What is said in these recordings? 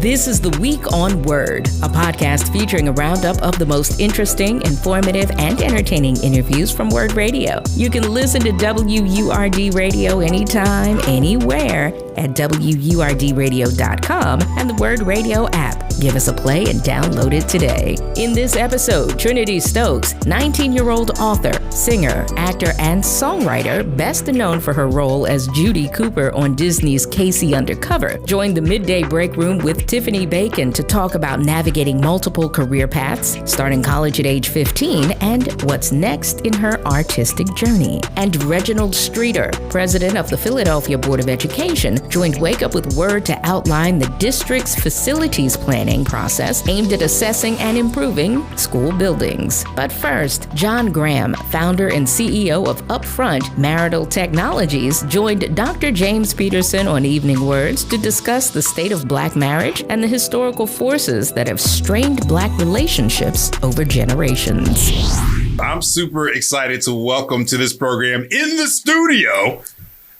This is The Week on Word, a podcast featuring a roundup of the most interesting, informative, and entertaining interviews from Word Radio. You can listen to WURD Radio anytime, anywhere at WURDradio.com and the Word Radio app. Give us a play and download it today. In this episode, Trinitee Stokes, 19-year-old author, singer, actor, and songwriter, best known for her role as Judy Cooper on Disney's Casey Undercover, joined the Midday Break Room with Tiffany Bacon to talk about navigating multiple career paths, starting college at age 15, and what's next in her artistic journey. And Reginald Streater, president of the Philadelphia Board of Education, joined Wake Up With WURD to outline the district's facilities planning process aimed at assessing and improving school buildings. But first, John Graham, founder and CEO of Upfront, Marital Technologies, joined Dr. James Peterson on Evening WURDs to discuss the state of Black marriage and the historical forces that have strained Black relationships over generations. I'm super excited to welcome to this program in the studio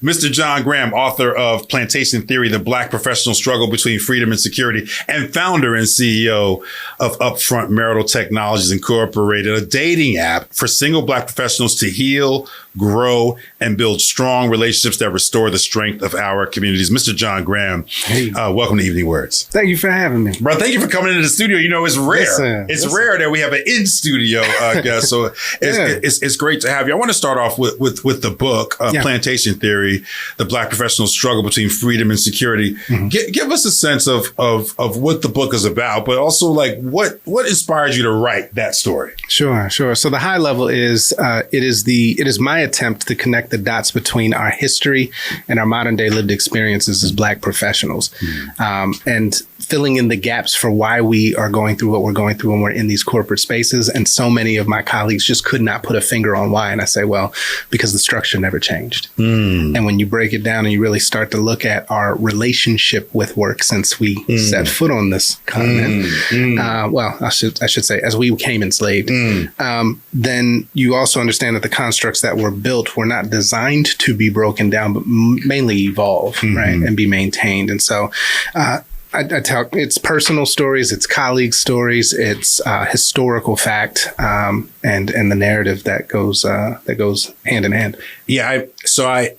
Mr. John Graham, author of Plantation Theory, The Black Professional Struggle Between Freedom and Security, and founder and CEO of Upfront Marital Technologies Incorporated, a dating app for single Black professionals to heal, grow, and build strong relationships that restore the strength of our communities. Mr. John Graham, hey. Welcome to Evening WURDs. Thank you for having me. Bro, thank you for coming into the studio. You know, it's rare. It's rare that we have an in-studio guest, so it's great to have you. I want to start off with the book, Plantation Theory, The Black Professional Struggle Between Freedom and Security. Mm-hmm. Give us a sense of what the book is about, but also like what inspired you to write that story? Sure. So the high level is it is my attempt to connect the dots between our history and our modern day lived experiences as Black professionals, and filling in the gaps for why we are going through what we're going through when we're in these corporate spaces. And so many of my colleagues just could not put a finger on why. And I say, well, because the structure never changed. And when you break it down and you really start to look at our relationship with work since we set foot on this continent, well, I should say, as we became enslaved, then you also understand that the constructs that were built were not designed to be broken down, but mainly evolve, right, and be maintained. And so I tell it's personal stories, it's colleague stories, it's historical fact, and the narrative that goes hand in hand. Yeah,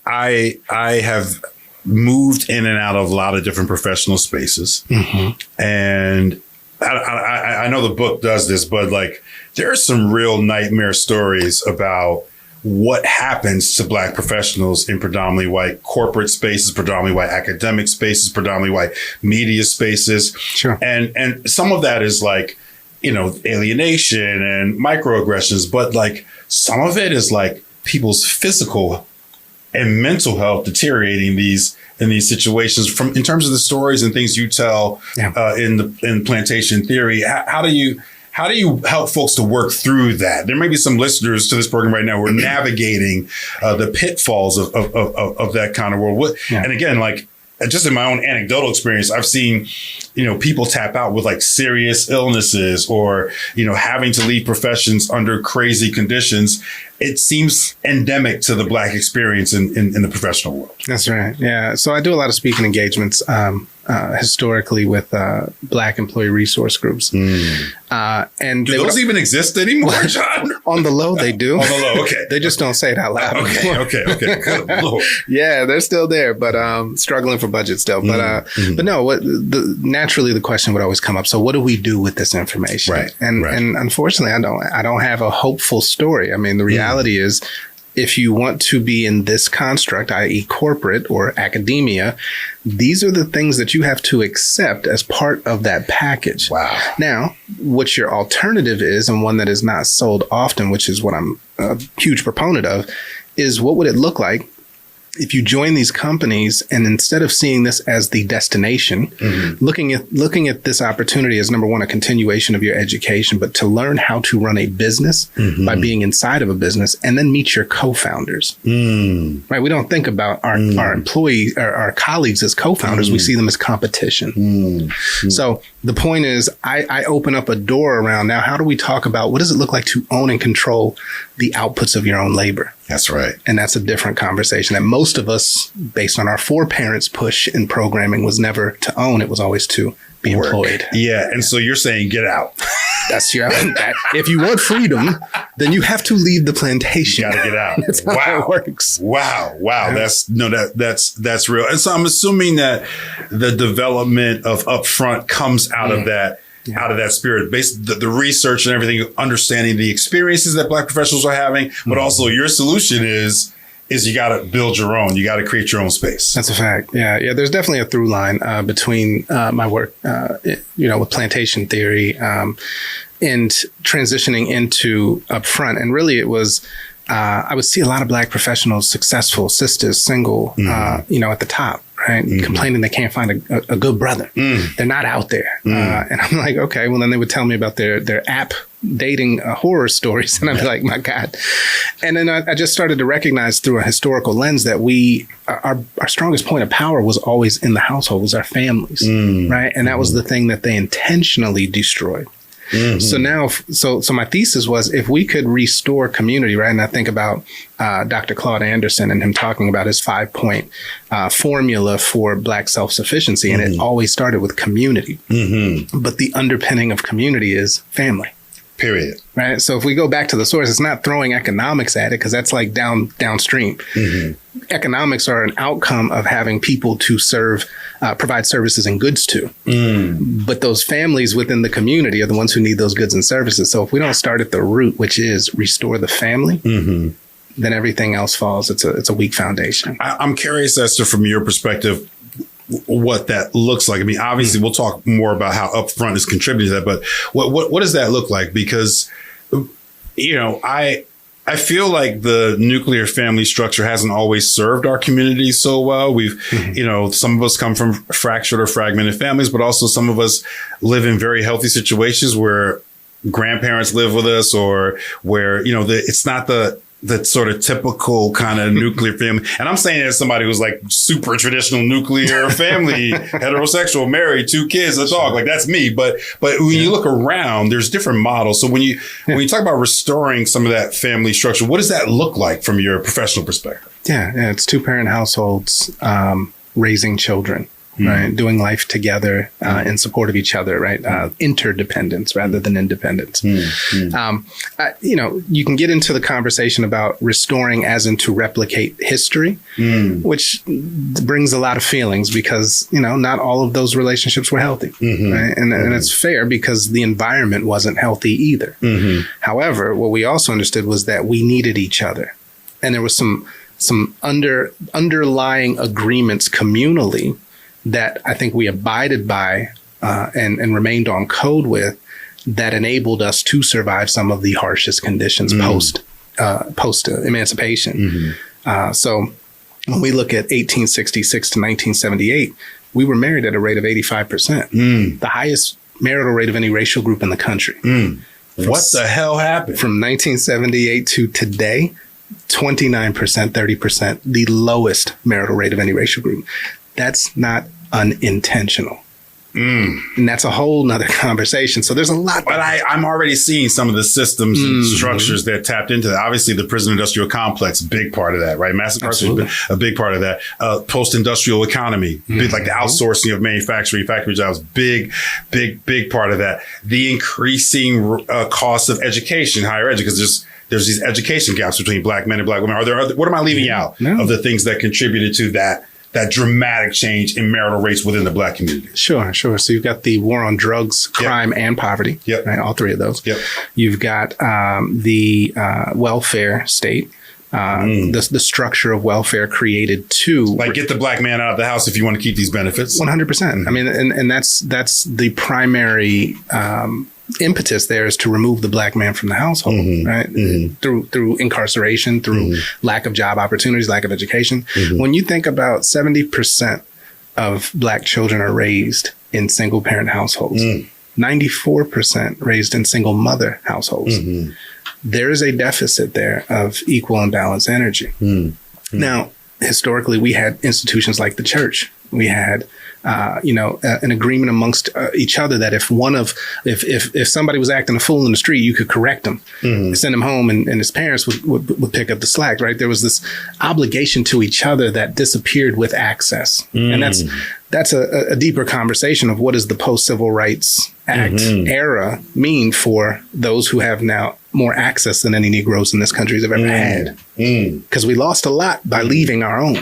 I have moved in and out of a lot of different professional spaces, and I know the book does this, but like there are some real nightmare stories about what happens to Black professionals in predominantly white corporate spaces, predominantly white academic spaces, predominantly white media spaces. Sure. And some of that is like, you know, alienation and microaggressions, but like some of it is like people's physical and mental health deteriorating in these situations in terms of the stories and things you tell in Plantation Theory. How do you help folks to work through that? There may be some listeners to this program right now who are navigating the pitfalls of that kind of world. And again, like just in my own anecdotal experience, I've seen, you know, people tap out with like serious illnesses or, you know, having to leave professions under crazy conditions. It seems endemic to the Black experience in the professional world. That's right. Yeah. So I do a lot of speaking engagements historically with Black employee resource groups. And do those even exist anymore, John? On the low, they do. On the low, okay. They just don't say it out loud. Okay. Good Lord. Yeah, they're still there, but struggling for budget still. But no, naturally the question would always come up. So what do we do with this information? Right. And unfortunately, I don't have a hopeful story. I mean, the reality is, if you want to be in this construct, i.e. corporate or academia, these are the things that you have to accept as part of that package. Wow. Now, what your alternative is, and one that is not sold often, which is what I'm a huge proponent of, is what would it look like if you join these companies and instead of seeing this as the destination, looking at this opportunity as, number one, a continuation of your education, but to learn how to run a business by being inside of a business and then meet your co-founders. Right? We don't think about our employees or our colleagues as co-founders. We see them as competition. So the point is, I open up a door around now. How do we talk about what does it look like to own and control the outputs of your own labor. That's right. And that's a different conversation that most of us, based on our foreparents' push in programming, was never to own. It was always to be employed. Yeah. And so you're saying get out. That's if you want freedom, then you have to leave the plantation. You got to get out. That's how it works. Wow. That's real. And so I'm assuming that the development of Upfront comes out of that. Yeah. Out of that spirit, based the research and everything, understanding the experiences that Black professionals are having, but also your solution is you got to build your own. You got to create your own space. That's a fact. Yeah. There's definitely a through line between my work, with plantation theory and transitioning into Upfront. And really, it was I would see a lot of Black professionals, successful, sisters, single, at the top. Right. Mm-hmm. Complaining they can't find a good brother. They're not out there. And I'm like, okay, well, then they would tell me about their app dating horror stories. And I'd be like, my God. And then I just started to recognize through a historical lens that our strongest point of power was always in the household, was our families. Right. And that was the thing that they intentionally destroyed. Mm-hmm. So now, so my thesis was, if we could restore community, right? And I think about Dr. Claude Anderson and him talking about his 5-point formula for Black self-sufficiency. And it always started with community. But the underpinning of community is family. Period. Right. So if we go back to the source, it's not throwing economics at it, because that's like downstream. Economics are an outcome of having people to provide services and goods to. But those families within the community are the ones who need those goods and services. So if we don't start at the root, which is restore the family, then everything else falls. It's a weak foundation. I'm curious as to, from your perspective, what that looks like. I mean, obviously, we'll talk more about how Upfront is contributing to that, but what does that look like? Because, I feel like the nuclear family structure hasn't always served our community so well. We've, some of us come from fractured or fragmented families, but also some of us live in very healthy situations where grandparents live with us, or where, it's not the sort of typical kind of nuclear family. And I'm saying it as somebody who's like super traditional nuclear family, heterosexual, married, 2 kids, a dog. Like, that's me. But when you look around, there's different models. So when you talk about restoring some of that family structure, what does that look like from your professional perspective? Yeah, it's 2-parent households, raising children. Right. Doing life together in support of each other. Right. Interdependence rather than independence. You can get into the conversation about restoring as in to replicate history, which brings a lot of feelings, because, not all of those relationships were healthy. Right? And it's fair, because the environment wasn't healthy either. However, what we also understood was that we needed each other. And there was some underlying agreements communally that I think we abided by and remained on code with, that enabled us to survive some of the harshest conditions post emancipation. So when we look at 1866 to 1978, we were married at a rate of 85%, the highest marital rate of any racial group in the country. What the hell happened? From 1978 to today, 29%, 30%, the lowest marital rate of any racial group. That's not unintentional. And that's a whole nother conversation. So there's a lot. But I'm already seeing some of the systems and structures that tapped into that. Obviously, the prison industrial complex, big part of that, right? Mass incarceration, a big part of that. Post-industrial economy, big, like the outsourcing of manufacturing, factory jobs, big part of that. The increasing cost of education, higher education, because there's these education gaps between Black men and Black women. What am I leaving out of the things that contributed to that dramatic change in marital rates within the Black community? Sure. So you've got the war on drugs, crime, and poverty. Right? All 3 of those. You've got the welfare state. The structure of welfare created to get the Black man out of the house if you want to keep these benefits. 100%. I mean, and that's the primary impetus there, is to remove the Black man from the household, right? Through incarceration, through lack of job opportunities, lack of education. When you think about 70% of Black children are raised in single parent households, 94% raised in single mother households. There is a deficit there of equal and balanced energy. Now, historically, we had institutions like the church We had, an agreement amongst each other that if somebody was acting a fool in the street, you could correct them, send him home, and his parents would pick up the slack, right? There was this obligation to each other that disappeared with access. And that's a deeper conversation of what does the post-Civil Rights Act era mean for those who have now more access than any Negroes in this country have ever had. Because we lost a lot by leaving our own.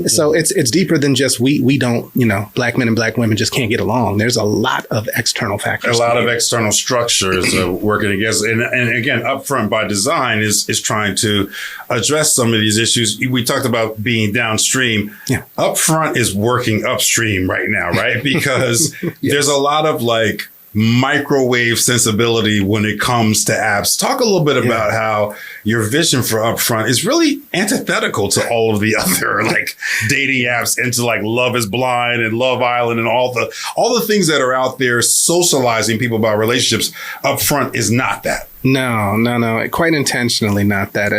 So it's deeper than just we don't, black men and black women just can't get along. There's a lot of external factors. A lot of external structures working against. And again, Upfront by design is trying to address some of these issues. We talked about being downstream. Yeah. Upfront is working upstream right now, right? Because there's a lot of like microwave sensibility when it comes to apps. Talk a little bit about how your vision for Upfront is really antithetical to all of the other like dating apps, into like Love is Blind and Love Island and all the things that are out there socializing people about relationships. Upfront is not that. No, quite intentionally not that.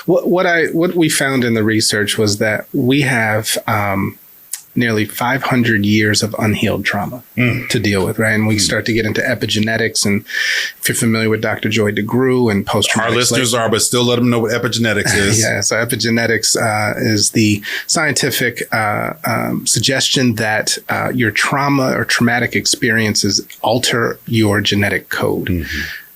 What we found in the research was that we have nearly 500 years of unhealed trauma to deal with, right? And we start to get into epigenetics. And if you're familiar with Dr. Joy DeGruy and post-traumatic... Our listeners are, but still let them know what epigenetics is. So epigenetics is the scientific suggestion that your trauma or traumatic experiences alter your genetic code.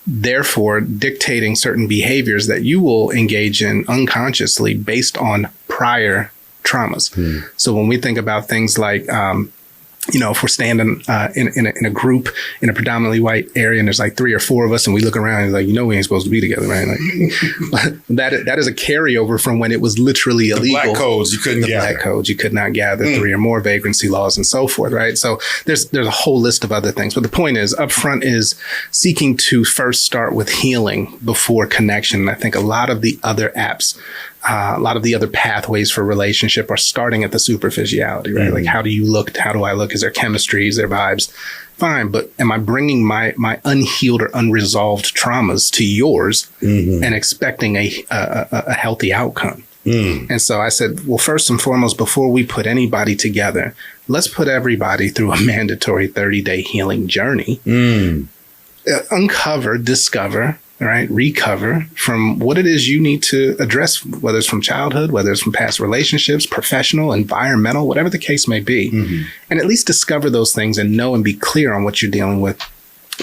Therefore, dictating certain behaviors that you will engage in unconsciously based on prior traumas. So when we think about things like, if we're standing in a group in a predominantly white area and there's like 3 or 4 of us and we look around and like, we ain't supposed to be together, right? Like, that is a carryover from when it was literally illegal. Black codes you couldn't gather. Black codes you could not gather, 3 or more vagrancy laws and so forth, right? So there's a whole list of other things. But the point is, Upfront is seeking to first start with healing before connection. And I think a lot of the other apps, a lot of the other pathways for relationship are starting at the superficiality, right? Like, how do you look? How do I look? Is there chemistry? Is there vibes? Fine. But am I bringing my unhealed or unresolved traumas to yours and expecting a healthy outcome? And so I said, well, first and foremost, before we put anybody together, let's put everybody through a mandatory 30-day healing journey. Uncover, discover, right? Recover from what it is you need to address, whether it's from childhood, whether it's from past relationships, professional, environmental, whatever the case may be. And at least discover those things and know and be clear on what you're dealing with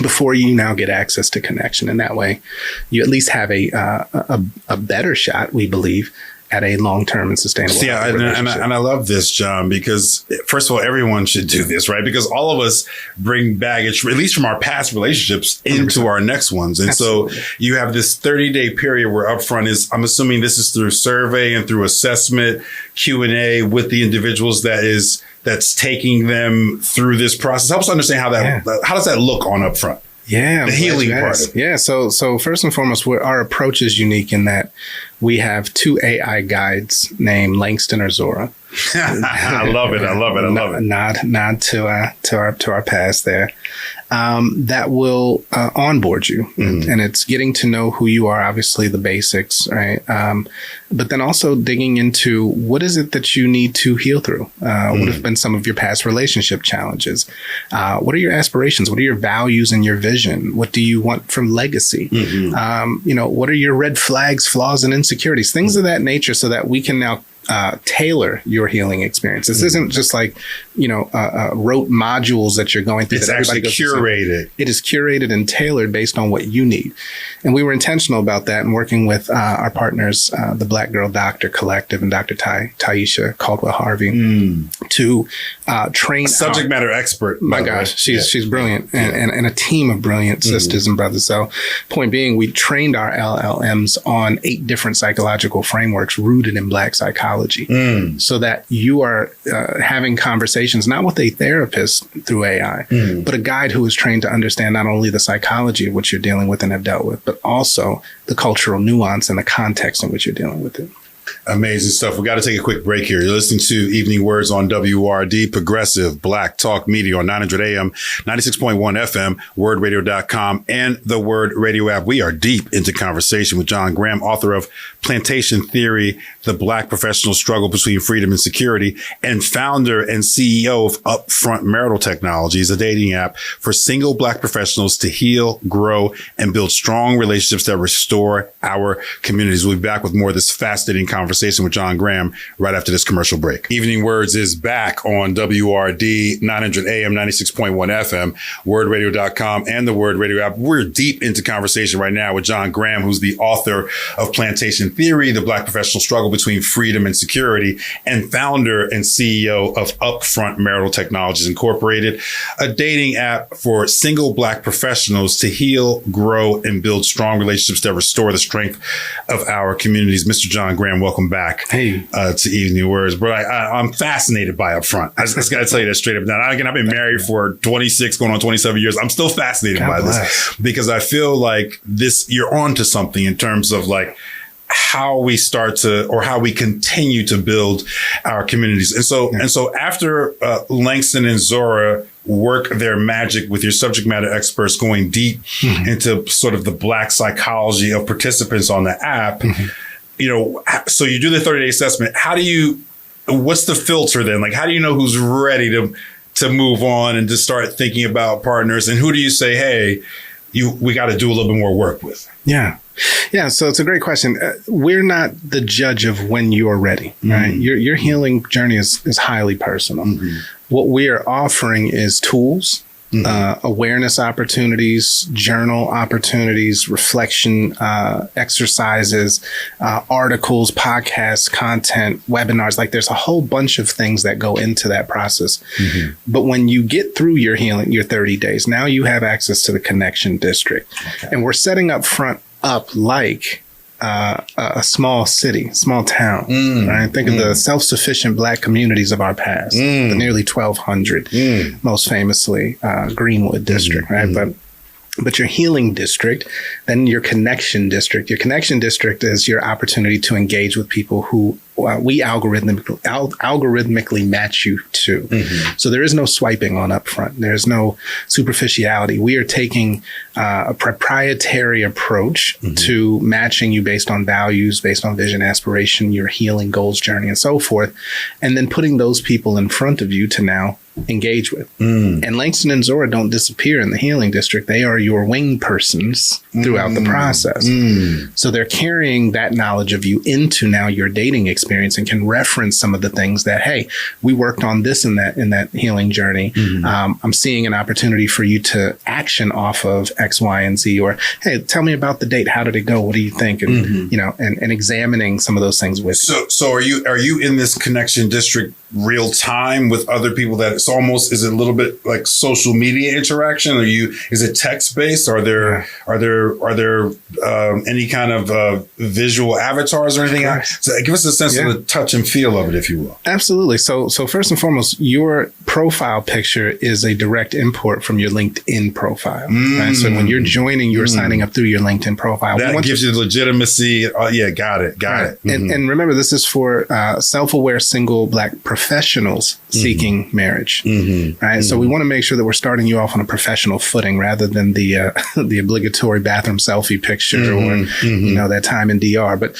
before you now get access to connection. And that way you at least have a better shot, we believe, at a long-term and sustainable relationship. And I love this, John, because first of all, everyone should do this, right? Because all of us bring baggage, at least from our past relationships, into 100%. Our next ones. And Absolutely. So you have this 30-day period where Upfront is, I'm assuming this is through survey and through assessment, Q&A with the individuals that's taking them through this process. Help us understand how does that look on Upfront? Yeah, the healing part of it. Yeah. So first and foremost, our approach is unique in that we have 2 AI guides named Langston or Zora. I love it. Nod to our past there. That will onboard you, and it's getting to know who you are. Obviously, the basics, right? But then also digging into what is it that you need to heal through. What have been some of your past relationship challenges? What are your aspirations? What are your values and your vision? What do you want from legacy? What are your red flags, flaws, and insecurities? Things of that nature, so that we can now tailor your healing experience. This isn't just like, rote modules that you're going through. It's actually curated. It is curated and tailored based on what you need. And we were intentional about that and working with our partners, the Black Girl Doctor Collective and Dr. Taisha Caldwell Harvey to train. Subject matter expert. My gosh, she's brilliant and a team of brilliant sisters and brothers. So point being, we trained our LLMs on 8 different psychological frameworks rooted in Black psychology. So that you are having conversations, not with a therapist through AI, but a guide who is trained to understand not only the psychology of what you're dealing with and have dealt with, but also the cultural nuance and the context in which you're dealing with it. Amazing stuff. We got to take a quick break here. You're listening to Evening WURDs on WURD, progressive Black Talk Media on 900 AM, 96.1 FM, wordradio.com, and the WURD Radio app. We are deep into conversation with John Graham, author of Plantation Theory, The Black Professional Struggle Between Freedom and Security, and founder and CEO of Upfront Marital Technologies, a dating app for single Black professionals to heal, grow, and build strong relationships that restore our communities. We'll be back with more of this fascinating conversation with John Graham right after this commercial break. Evening WURDs is back on WURD, 900 AM, 96.1 FM, wordradio.com, and the WURD Radio app. We're deep into conversation right now with John Graham, who's the author of Plantation Theory, The Black Professional Struggle Between Freedom and Security, and founder and CEO of Upfront Marital Technologies Incorporated, a dating app for single Black professionals to heal, grow, and build strong relationships that restore the strength of our communities. Mr. John Graham, welcome back to Evening WURDs. Bro, I'm fascinated by Upfront. I just got to tell you that straight up. Now, again, I've been married for 26, going on 27 years. I'm still fascinated by this because I feel like you're onto something in terms of like how we start to, or how we continue to build our communities. And so after Langston and Zora work their magic with your subject matter experts, going deep into sort of the Black psychology of participants on the app, so you do the 30-day assessment. What's the filter then? Like, how do you know who's ready to move on and to start thinking about partners? And who do you say, hey, we got to do a little bit more work with? Yeah. So it's a great question. We're not the judge of when you are ready, right? Your healing journey is highly personal. What we are offering is tools, awareness opportunities, journal opportunities, reflection exercises, articles, podcasts, content, webinars. Like there's a whole bunch of things that go into that process. But when you get through your healing, your 30 days, now you have access to the connection district. And we're setting Upfront up like a small city, small town, right? Think of the self-sufficient Black communities of our past, the nearly 1,200, most famously Greenwood District, right? But your healing district, then your connection district. Your connection district is your opportunity to engage with people who we algorithmically match you to. So there is no swiping on Upfront. There's no superficiality. We are taking a proprietary approach to matching you based on values, based on vision, aspiration, your healing goals, journey, and so forth, and then putting those people in front of you to now engage with. And Langston and Zora don't disappear in the healing district. They are your wing persons throughout the process. So they're carrying that knowledge of you into now your dating experience and can reference some of the things that, hey, we worked on this in that healing journey. I'm seeing an opportunity for you to action off of X, Y, and Z, or, hey, tell me about the date. How did it go? What do you think? And, and examining some of those things with you. So are you in this connection district real time with other people that it's almost, is it a little bit like social media interaction? Is it text based? Are there any kind of visual avatars or anything? So give us a sense of the touch and feel of it, if you will. Absolutely. So first and foremost, your profile picture is a direct import from your LinkedIn profile. Right? So when you're joining, you're signing up through your LinkedIn profile. That gives you legitimacy. Got it. And remember, this is for self-aware single Black professionals seeking marriage. Right. So we want to make sure that we're starting you off on a professional footing rather than the obligatory bathroom selfie picture or that time in DR. But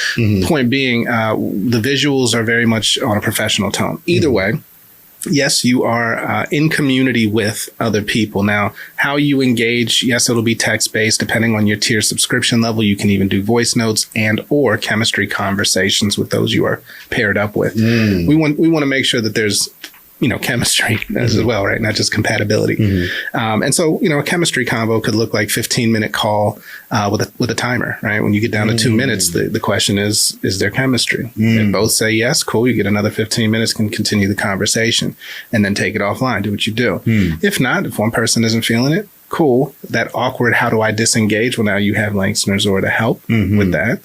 point being, the visuals are very much on a professional tone. Either way, yes, you are in community with other people. Now, how you engage, yes, it'll be text-based. Depending on your tier subscription level, you can even do voice notes and or chemistry conversations with those you are paired up with. We want to make sure that there's chemistry as well, right? Not just compatibility. And so, a chemistry convo could look like 15-minute call with a timer, right? When you get down to 2 minutes, the question is there chemistry? If both say yes, cool. You get another 15 minutes, can continue the conversation and then take it offline, do what you do. If not, if one person isn't feeling it, cool. That awkward, how do I disengage? Well, now you have Langston or Zora to help with that,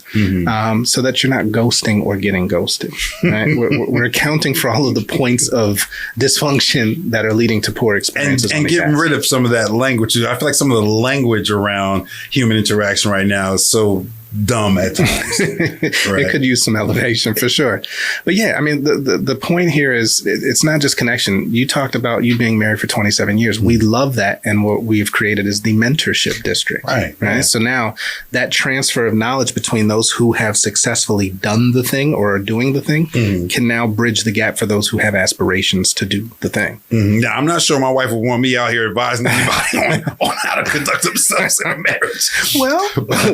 so that you're not ghosting or getting ghosted. Right? we're accounting for all of the points of dysfunction that are leading to poor experiences. And getting rid of some of that language. I feel like some of the language around human interaction right now is so dumb at times. It could use some elevation for sure. But yeah, I mean, the point here is it's not just connection. You talked about you being married for 27 years. We love that. And what we've created is the mentorship district. Right. Yeah. So now that transfer of knowledge between those who have successfully done the thing or are doing the thing can now bridge the gap for those who have aspirations to do the thing. Now, I'm not sure my wife would want me out here advising anybody on how to conduct themselves in a marriage.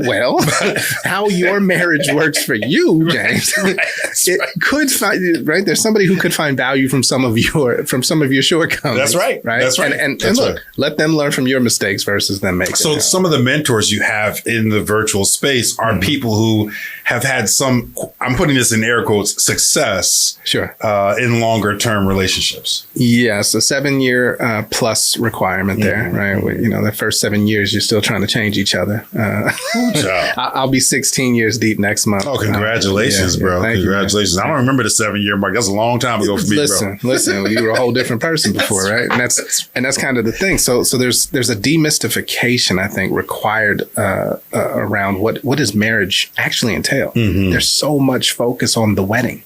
Well, how your marriage works for you, James. Could find right. There's somebody who could find value from some of your shortcomings. That's right. Right. That's right. And look, let them learn from your mistakes versus them make. So some of the mentors you have in the virtual space are people who have had some, I'm putting this in air quotes, success in longer term relationships. Yes, a 7-year plus requirement there, right? The first 7 years, you're still trying to change each other. I'll be 16 years deep next month. Oh, congratulations, bro. Congratulations. I don't remember the 7-year mark. That's a long time ago for me, bro. Listen, you were a whole different person before, right? And that's kind of the thing. So there's a demystification, I think, required around what does marriage actually entail. There's so much focus on the wedding.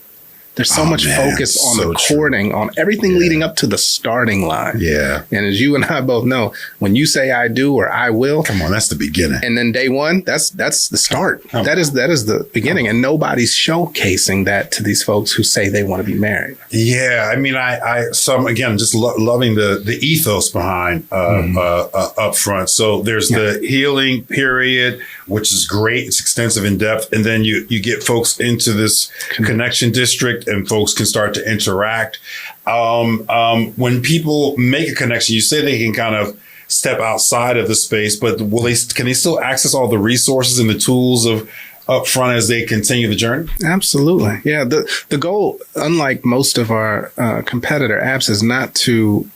There's so much focus on the courting, on everything leading up to the starting line. Yeah. And as you and I both know, when you say I do or I will. Come on, that's the beginning. And then day one, that's the start. That is the beginning. And nobody's showcasing that to these folks who say they want to be married. Yeah. I mean, I'm again, just loving the ethos behind Upfront. So there's the healing period, which is great. It's extensive in depth. And then you get folks into this connection district, and folks can start to interact. When people make a connection, you say they can kind of step outside of the space, but can they still access all the resources and the tools of Upfront as they continue the journey? Absolutely. Yeah. The goal, unlike most of our competitor apps, is not to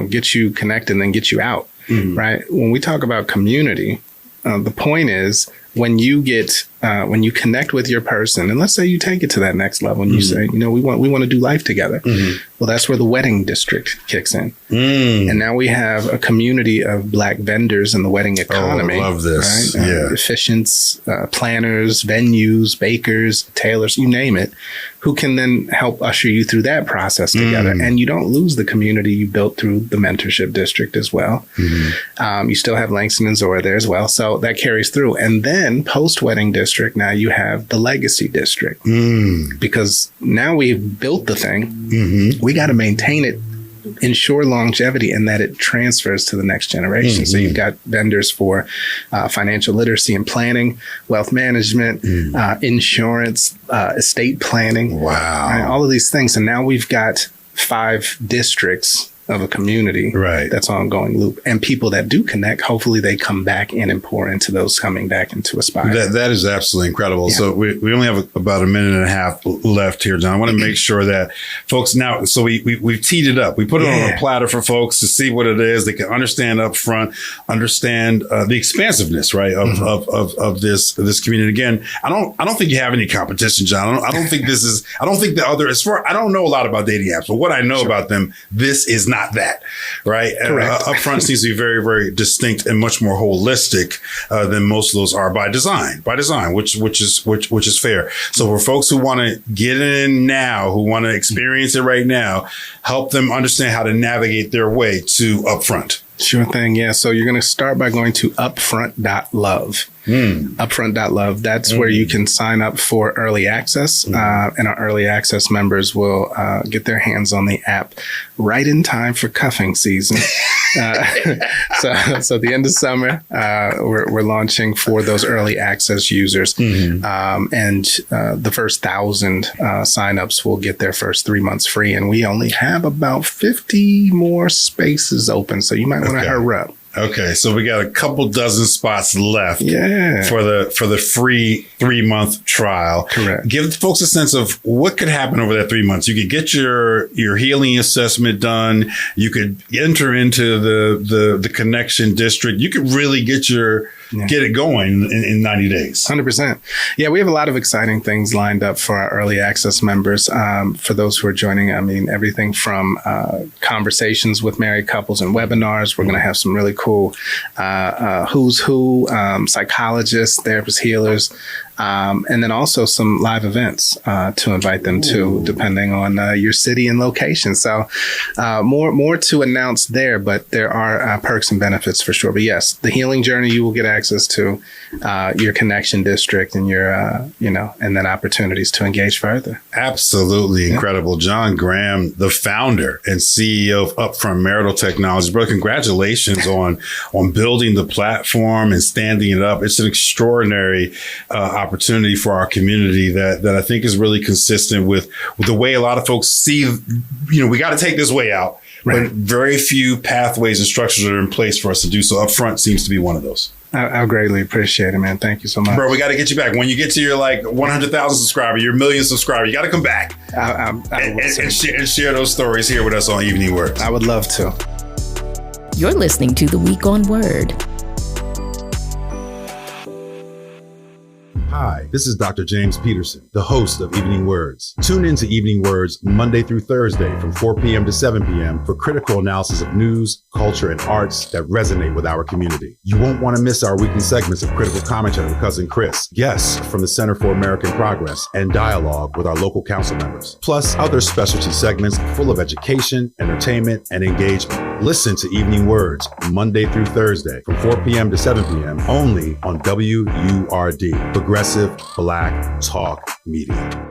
get you connected and then get you out. Right. When we talk about community, the point is when you connect with your person, and let's say you take it to that next level and you say, we want to do life together. Well, that's where the wedding district kicks in. And now we have a community of Black vendors in the wedding economy. Oh, I love this. Right? Yeah. Efficients, planners, venues, bakers, tailors, you name it, who can then help usher you through that process together. And you don't lose the community you built through the mentorship district as well. You still have Langston and Zora there as well. So that carries through. And then post-wedding district, now you have the legacy district. Because now we've built the thing. We got to maintain it, ensure longevity, and that it transfers to the next generation. So you've got vendors for financial literacy and planning, wealth management, insurance, estate planning. Wow. Right, all of these things. And now we've got 5 districts of a community that's ongoing loop, and people that do connect, hopefully they come back in and pour into those coming back into Aspire. That is absolutely incredible. Yeah. So we only have about a minute and a half left here, John. I want to make sure that folks now, so we've teed it up. We put it on a platter for folks to see what it is. They can understand Upfront, understand the expansiveness, right, of this community. Again, I don't think you have any competition, John. I don't think I don't know a lot about dating apps, but what I know about them, this is not that, right? Upfront seems to be very, very distinct and much more holistic than most of those are by design, which is fair. So for folks who want to get in now, who want to experience it right now, help them understand how to navigate their way to Upfront. Sure thing. Yeah. So you're going to start by going to upfront.love. Upfront.love. That's where you can sign up for early access. And our early access members will get their hands on the app right in time for cuffing season. So the end of summer, we're launching for those early access users. And the first 1,000 signups will get their first 3 months free. And we only have about 50 more spaces open. So you might want to hurry up. Okay, so we got a couple dozen spots left for the free 3-month trial. Correct. Give folks a sense of what could happen over that 3 months. You could get your healing assessment done. You could enter into the connection district. You could really get your get it going in 90 days. 100%. Yeah, we have a lot of exciting things lined up for our early access members. For those who are joining, I mean, everything from conversations with married couples and webinars. We're going to have some really cool who's who, psychologists, therapists, healers, and then also some live events to invite them to, depending on your city and location. So more to announce there, but there are perks and benefits for sure. But yes, the healing journey, you will get access to your connection district and your, and then opportunities to engage further. Absolutely incredible. John Graham, the founder and CEO of Upfront Marital Technology. Bro, congratulations on building the platform and standing it up. It's an extraordinary opportunity for our community that I think is really consistent with the way a lot of folks see, we got to take this way out, but very few pathways and structures are in place for us to do so. Upfront seems to be one of those. I greatly appreciate it, man. Thank you so much. Bro, we got to get you back. When you get to your 100,000 subscriber, your million subscriber, you got to come back and share those stories here with us on Evening WURDs. I would love to. You're listening to The Week on Word. Hi, this is Dr. James Peterson, the host of Evening WURDs. Tune in to Evening WURDs Monday through Thursday from 4 p.m. to 7 p.m. for critical analysis of news, culture, and arts that resonate with our community. You won't want to miss our weekly segments of critical commentary with Cousin Chris, guests from the Center for American Progress, and dialogue with our local council members, plus other specialty segments full of education, entertainment, and engagement. Listen to Evening WURDs Monday through Thursday from 4 p.m. to 7 p.m. only on WURD, Progressive Black Talk Media.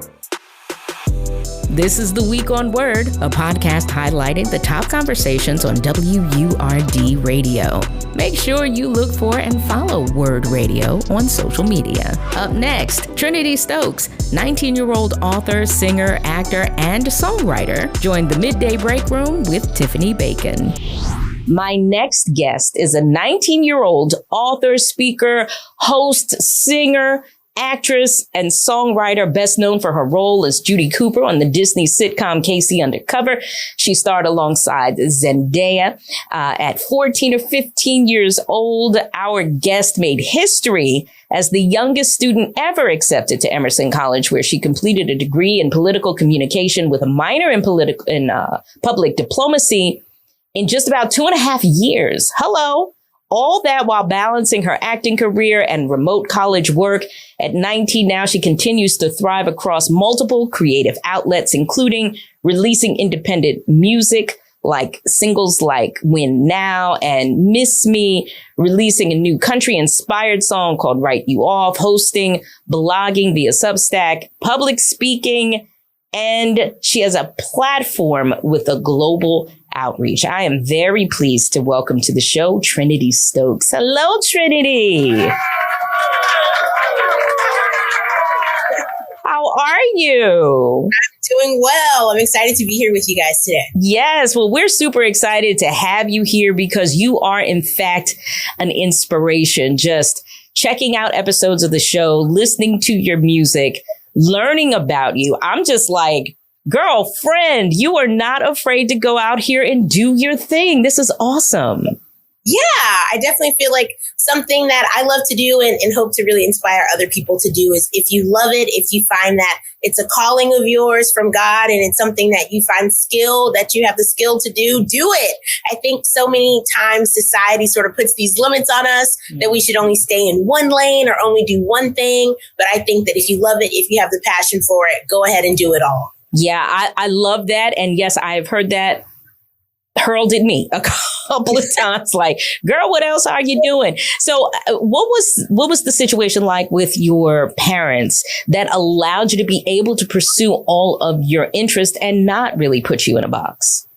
This is The Week on Word, a podcast highlighting the top conversations on WURD Radio. Make sure you look for and follow Word Radio on social media. Up next, Trinitee Stokes, 19-year-old author, singer, actor, and songwriter, joined the Midday Break Room with Tiffany Bacon. My next guest is a 19-year-old author, speaker, host, singer, actress and songwriter, best known for her role as Judy Cooper on the Disney sitcom KC Undercover. She starred alongside Zendaya. At 14 or 15 years old, our guest made history as the youngest student ever accepted to Emerson College, where she completed a degree in political communication with a minor in public diplomacy in just about 2.5 years. Hello. All that while balancing her acting career and remote college work. At 19 now, she continues to thrive across multiple creative outlets, including releasing independent music like singles like Win Now and Miss Me, releasing a new country-inspired song called Write You Off, hosting, blogging via Substack, public speaking, and she has a platform with a global outreach. I am very pleased to welcome to the show Trinitee Stokes. Hello, Trinitee. How are you? I'm doing well. I'm excited to be here with you guys today. Yes. Well, we're super excited to have you here because you are, in fact, an inspiration. Just checking out episodes of the show, listening to your music, learning about you. I'm just like, girlfriend, you are not afraid to go out here and do your thing. This is awesome. Yeah, I definitely feel like something that I love to do and hope to really inspire other people to do is if you love it, if you find that it's a calling of yours from God and it's something that you find that you have the skill to do it. I think so many times society sort of puts these limits on us that we should only stay in one lane or only do one thing. But I think that if you love it, if you have the passion for it, go ahead and do it all. Yeah, I love that. And yes, I've heard that hurled at me a couple of times, like, girl, what else are you doing? So what was the situation like with your parents that allowed you to be able to pursue all of your interests and not really put you in a box?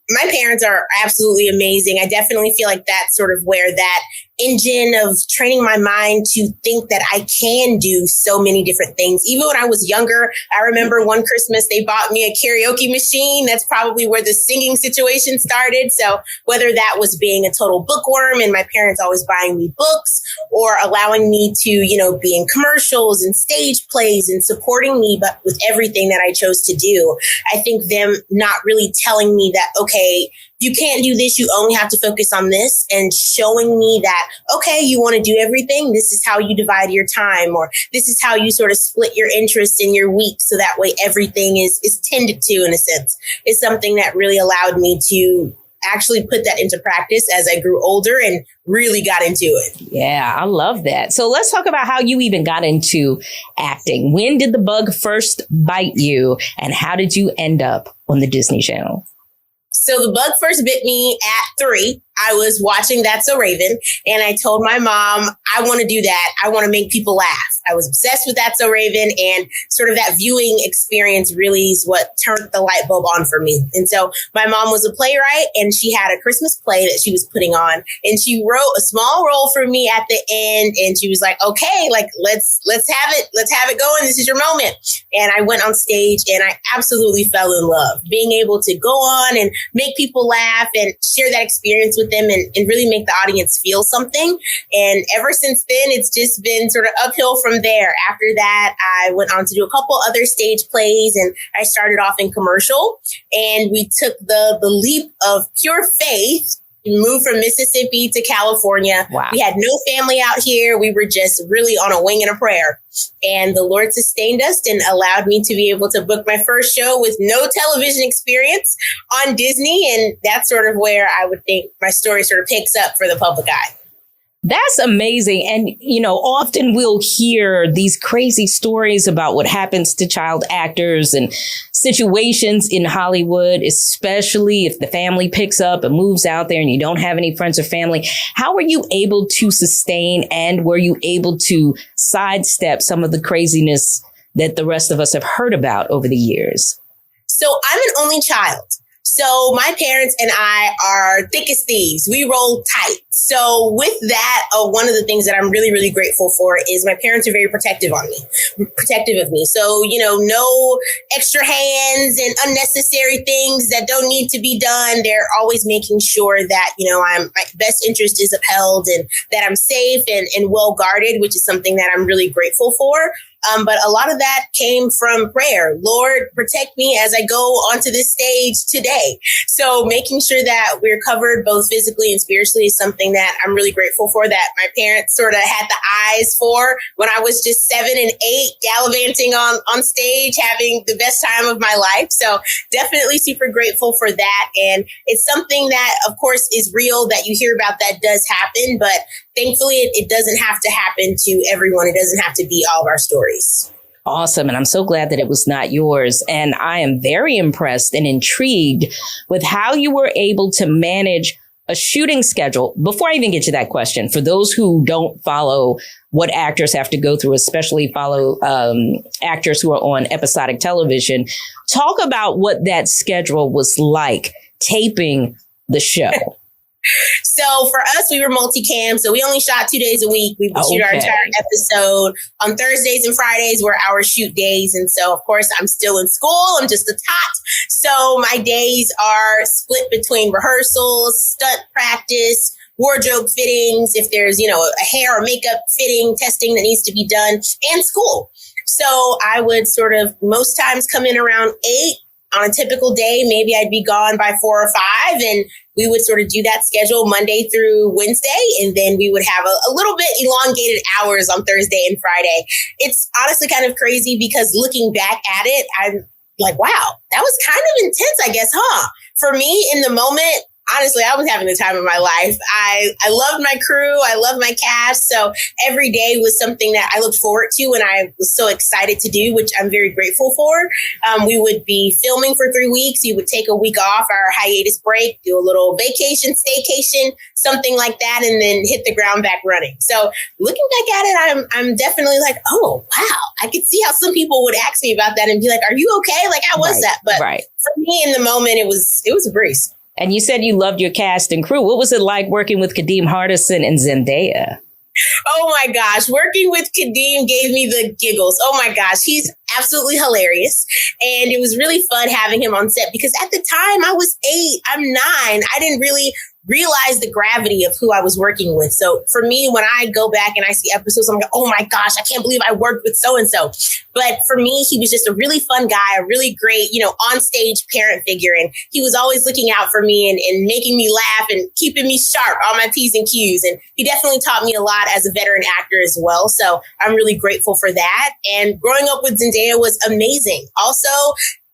My parents are absolutely amazing. I definitely feel like that's sort of where that engine of training my mind to think that I can do so many different things. Even when I was younger, I remember one Christmas they bought me a karaoke machine. That's probably where the singing situation started. So whether that was being a total bookworm and my parents always buying me books or allowing me to, be in commercials and stage plays and supporting me, but with everything that I chose to do, I think them not really telling me that, okay, okay, you can't do this. You only have to focus on this, and showing me that, okay, you want to do everything. This is how you divide your time, or this is how you sort of split your interests in your week. So that way everything is tended to, in a sense, is something that really allowed me to actually put that into practice as I grew older and really got into it. Yeah, I love that. So let's talk about how you even got into acting. When did the bug first bite you, and how did you end up on the Disney Channel? So the bug first bit me at 3. I was watching That's So Raven, and I told my mom, I want to do that. I want to make people laugh. I was obsessed with That's So Raven, and sort of that viewing experience really is what turned the light bulb on for me. And so my mom was a playwright, and she had a Christmas play that she was putting on, and she wrote a small role for me at the end. And she was like, okay, like, let's have it. Let's have it going. This is your moment. And I went on stage, and I absolutely fell in love being able to go on and make people laugh and share that experience with them, and really make the audience feel something. And ever since then, it's just been sort of uphill from there. After that, I went on to do a couple other stage plays, and I started off in commercial, and we took the leap of pure faith. We moved from Mississippi to California. Wow. We had no family out here. We were just really on a wing and a prayer. And the Lord sustained us and allowed me to be able to book my first show with no television experience on Disney. And that's sort of where I would think my story sort of picks up for the public eye. That's amazing. And, you know, often we'll hear these crazy stories about what happens to child actors and situations in Hollywood, especially if the family picks up and moves out there and you don't have any friends or family. How were you able to sustain, and were you able to sidestep some of the craziness that the rest of us have heard about over the years? So I'm an only child. So my parents and I are thick as thieves. We roll tight. So with that, one of the things that I'm really, really grateful for is my parents are very protective of me. So, you know, no extra hands and unnecessary things that don't need to be done. They're always making sure that, you know, my best interest is upheld and that I'm safe and well guarded, which is something that I'm really grateful for. But a lot of that came from prayer. Lord, protect me as I go onto this stage today. So making sure that we're covered both physically and spiritually is something that I'm really grateful for, that my parents sort of had the eyes for when I was just 7 and 8, gallivanting on stage, having the best time of my life. So definitely super grateful for that. And it's something that, of course, is real, that you hear about, that does happen. But thankfully, it doesn't have to happen to everyone. It doesn't have to be all of our stories. Awesome. And I'm so glad that it was not yours. And I am very impressed and intrigued with how you were able to manage a shooting schedule. Before I even get to that question, for those who don't follow what actors have to go through, especially follow actors who are on episodic television, talk about what that schedule was like taping the show. So for us, we were multicam. So we only shot 2 days a week. We would shoot our entire episode. On Thursdays and Fridays were our shoot days. And so, of course, I'm still in school. I'm just a tot. So my days are split between rehearsals, stunt practice, wardrobe fittings, if there's, you know, a hair or makeup fitting, testing that needs to be done, and school. So I would sort of most times come in around 8. On a typical day, maybe I'd be gone by 4 or 5, and we would sort of do that schedule Monday through Wednesday. And then we would have a little bit elongated hours on Thursday and Friday. It's honestly kind of crazy because looking back at it, I'm like, wow, that was kind of intense, I guess, huh? For me in the moment, honestly, I was having the time of my life. I loved my crew. I loved my cast. So every day was something that I looked forward to and I was so excited to do, which I'm very grateful for. We would be filming for 3 weeks. We would take a week off, our hiatus break, do a little vacation, staycation, something like that, and then hit the ground back running. So looking back at it, I'm definitely like, oh, wow. I could see how some people would ask me about that and be like, are you okay? Like, how was that? But for me in the moment, it was a breeze. And you said you loved your cast and crew. What was it like working with Kadeem Hardison and Zendaya? Oh my gosh, working with Kadeem gave me the giggles. Oh my gosh, he's absolutely hilarious. And it was really fun having him on set because at the time I was 8, I'm 9. I didn't really realize the gravity of who I was working with. So for me, when I go back and I see episodes, I'm like, oh my gosh, I can't believe I worked with so-and-so. But for me, he was just a really fun guy, a really great, on stage parent figure. And he was always looking out for me and making me laugh and keeping me sharp on my P's and Q's. And he definitely taught me a lot as a veteran actor as well. So I'm really grateful for that. And growing up with Zendaya was amazing. Also,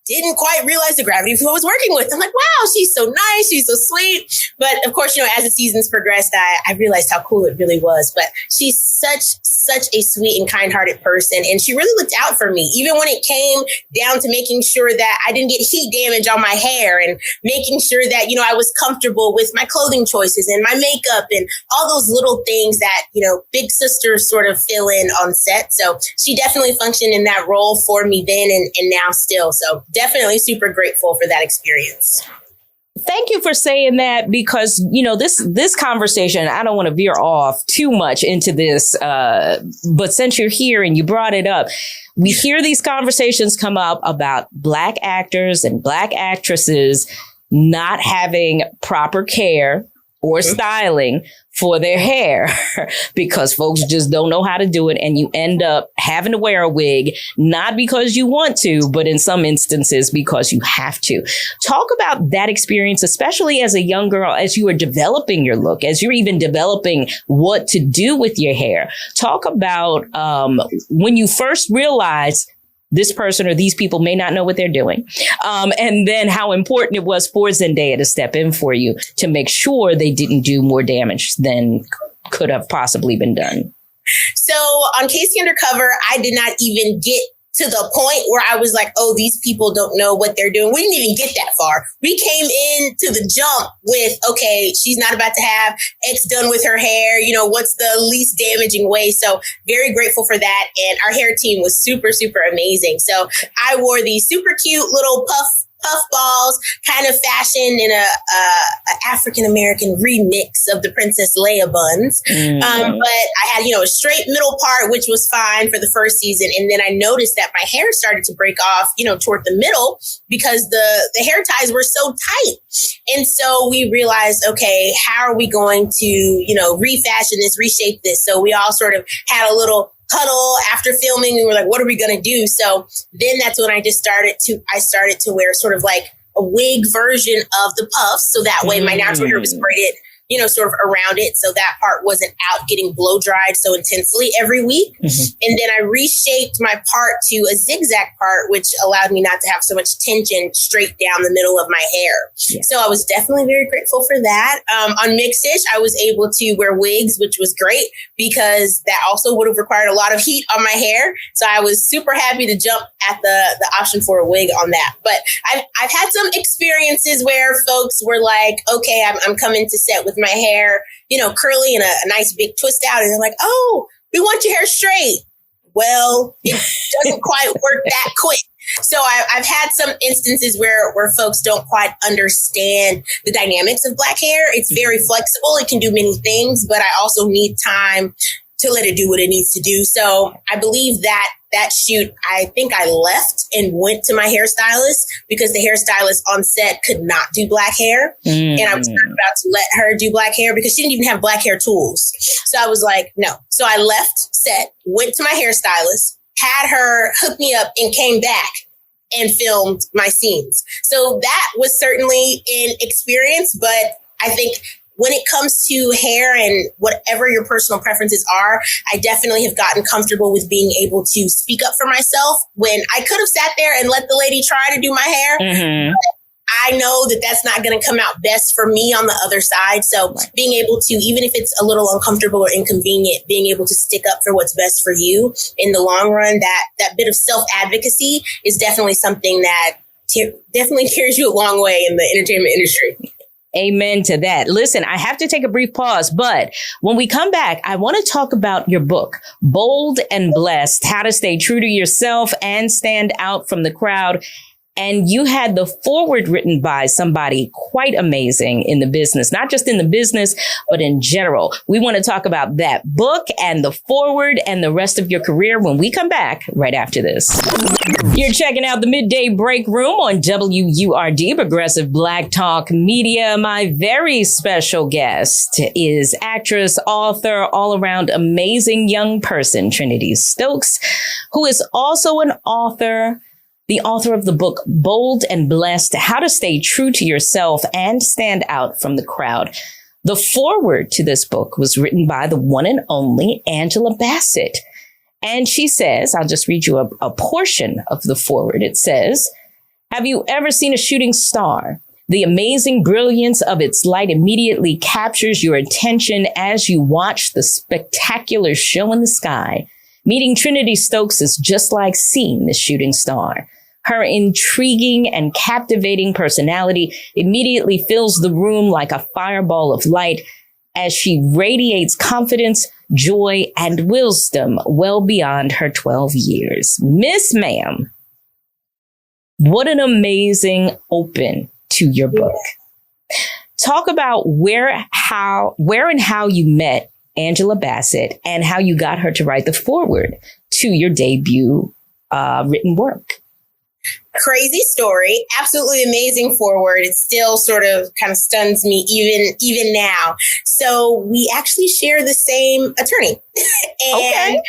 didn't quite realize the gravity of who I was working with. I'm like, wow, she's so nice. She's so sweet. But of course, as the seasons progressed, I realized how cool it really was. But she's such a sweet and kind-hearted person. And she really looked out for me, even when it came down to making sure that I didn't get heat damage on my hair and making sure that, I was comfortable with my clothing choices and my makeup and all those little things that, big sisters sort of fill in on set. So she definitely functioned in that role for me then and now still. So definitely super grateful for that experience. Thank you for saying that, because, this conversation, I don't want to veer off too much into this, but since you're here and you brought it up, we hear these conversations come up about Black actors and Black actresses not having proper care or styling for their hair because folks just don't know how to do it. And you end up having to wear a wig, not because you want to, but in some instances because you have to. Talk about that experience, especially as a young girl, as you are developing your look, as you're even developing what to do with your hair. Talk about when you first realized this person or these people may not know what they're doing. And then how important it was for Zendaya to step in for you to make sure they didn't do more damage than could have possibly been done. So on Casey Undercover, I did not even get to the point where I was like, oh, these people don't know what they're doing. We didn't even get that far. We came into the jump with, okay, she's not about to have X done with her hair. What's the least damaging way? So very grateful for that. And our hair team was super, super amazing. So I wore these super cute little puff balls, kind of fashioned in a African-American remix of the Princess Leia buns. Mm-hmm. But I had, a straight middle part, which was fine for the first season. And then I noticed that my hair started to break off, toward the middle because the hair ties were so tight. And so we realized, okay, how are we going to, refashion this, reshape this? So we all sort of had a little huddle after filming. We were like, what are we going to do? So then that's when I started to wear sort of like a wig version of the puffs. So that way my natural hair was braided, sort of around it. So that part wasn't out getting blow dried so intensely every week. Mm-hmm. And then I reshaped my part to a zigzag part, which allowed me not to have so much tension straight down the middle of my hair. Yeah. So I was definitely very grateful for that. On Mixed-ish, I was able to wear wigs, which was great because that also would have required a lot of heat on my hair. So I was super happy to jump at the option for a wig on that. But I've had some experiences where folks were like, okay, I'm coming to set with my hair, curly and a nice big twist out. And they're like, oh, we want your hair straight. Well, it doesn't quite work that quick. So I've had some instances where folks don't quite understand the dynamics of Black hair. It's very flexible. It can do many things, but I also need time to let it do what it needs to do. So I believe that shoot, I think I left and went to my hairstylist because the hairstylist on set could not do Black hair. Mm. And I was not about to let her do Black hair because she didn't even have Black hair tools. So I was like, no. So I left set, went to my hairstylist, had her hook me up and came back and filmed my scenes. So that was certainly an experience, but I think when it comes to hair and whatever your personal preferences are, I definitely have gotten comfortable with being able to speak up for myself when I could have sat there and let the lady try to do my hair. Mm-hmm. I know that that's not going to come out best for me on the other side. So being able to, even if it's a little uncomfortable or inconvenient, being able to stick up for what's best for you in the long run, that bit of self-advocacy is definitely something that definitely carries you a long way in the entertainment industry. Amen to that. Listen, I have to take a brief pause, but when we come back, I want to talk about your book, Bold and Blessed, How to Stay True to Yourself and Stand Out from the Crowd. And you had the foreword written by somebody quite amazing in the business, not just in the business, but in general. We want to talk about that book and the foreword and the rest of your career when we come back right after this. You're checking out the Midday Break Room on WURD, Progressive Black Talk Media. My very special guest is actress, author, all-around amazing young person, Trinitee Stokes, who is also an author, the author of the book Bold and Blessed, How to Stay True to Yourself and Stand Out from the Crowd. The foreword to this book was written by the one and only Angela Bassett. And she says, I'll just read you a portion of the foreword. It says, have you ever seen a shooting star? The amazing brilliance of its light immediately captures your attention as you watch the spectacular show in the sky. Meeting Trinitee Stokes is just like seeing the shooting star. Her intriguing and captivating personality immediately fills the room like a fireball of light as she radiates confidence, joy, and wisdom well beyond her 12 years. Miss Ma'am, what an amazing open to your book. Talk about where and how you met Angela Bassett and how you got her to write the foreword to your debut written work. Crazy story. Absolutely amazing foreword. It still sort of kind of stuns me even now. So we actually share the same attorney. And okay.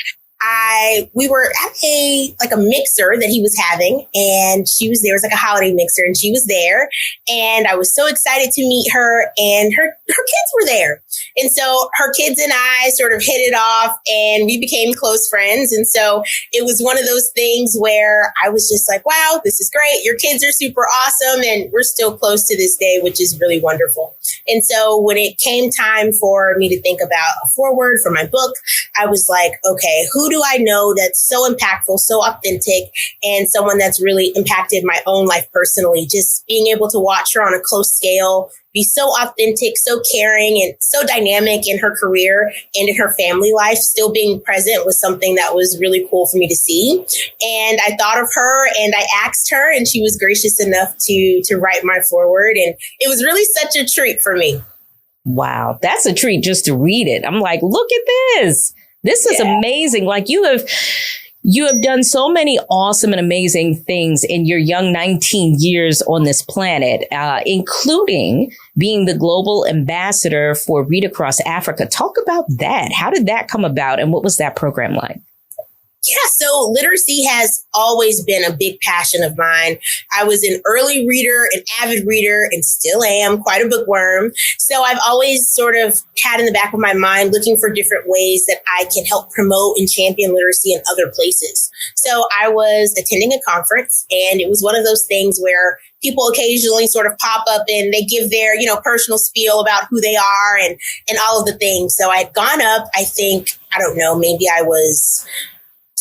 We were at a mixer that he was having, and she was there. It was like a holiday mixer, and she was there. And I was so excited to meet her, and her kids were there. And so her kids and I sort of hit it off, and we became close friends. And so it was one of those things where I was just like, wow, this is great. Your kids are super awesome. And we're still close to this day, which is really wonderful. And so when it came time for me to think about a foreword for my book, I was like, okay, who do I know that's so impactful, so authentic, and someone that's really impacted my own life personally? Just being able to watch her on a close scale, be so authentic, so caring, and so dynamic in her career and in her family life, still being present was something that was really cool for me to see. And I thought of her and I asked her, and she was gracious enough to write my foreword. And it was really such a treat for me. Wow, that's a treat just to read it. I'm like, look at this. This is amazing. Like you have done so many awesome and amazing things in your young 19 years on this planet, including being the global ambassador for Read Across Africa. Talk about that. How did that come about, and what was that program like? Yeah, so literacy has always been a big passion of mine. I was an early reader, an avid reader, and still am quite a bookworm. So I've always sort of had in the back of my mind looking for different ways that I can help promote and champion literacy in other places. So I was attending a conference, and it was one of those things where people occasionally sort of pop up and they give their, personal spiel about who they are and all of the things. So I'd gone up, maybe I was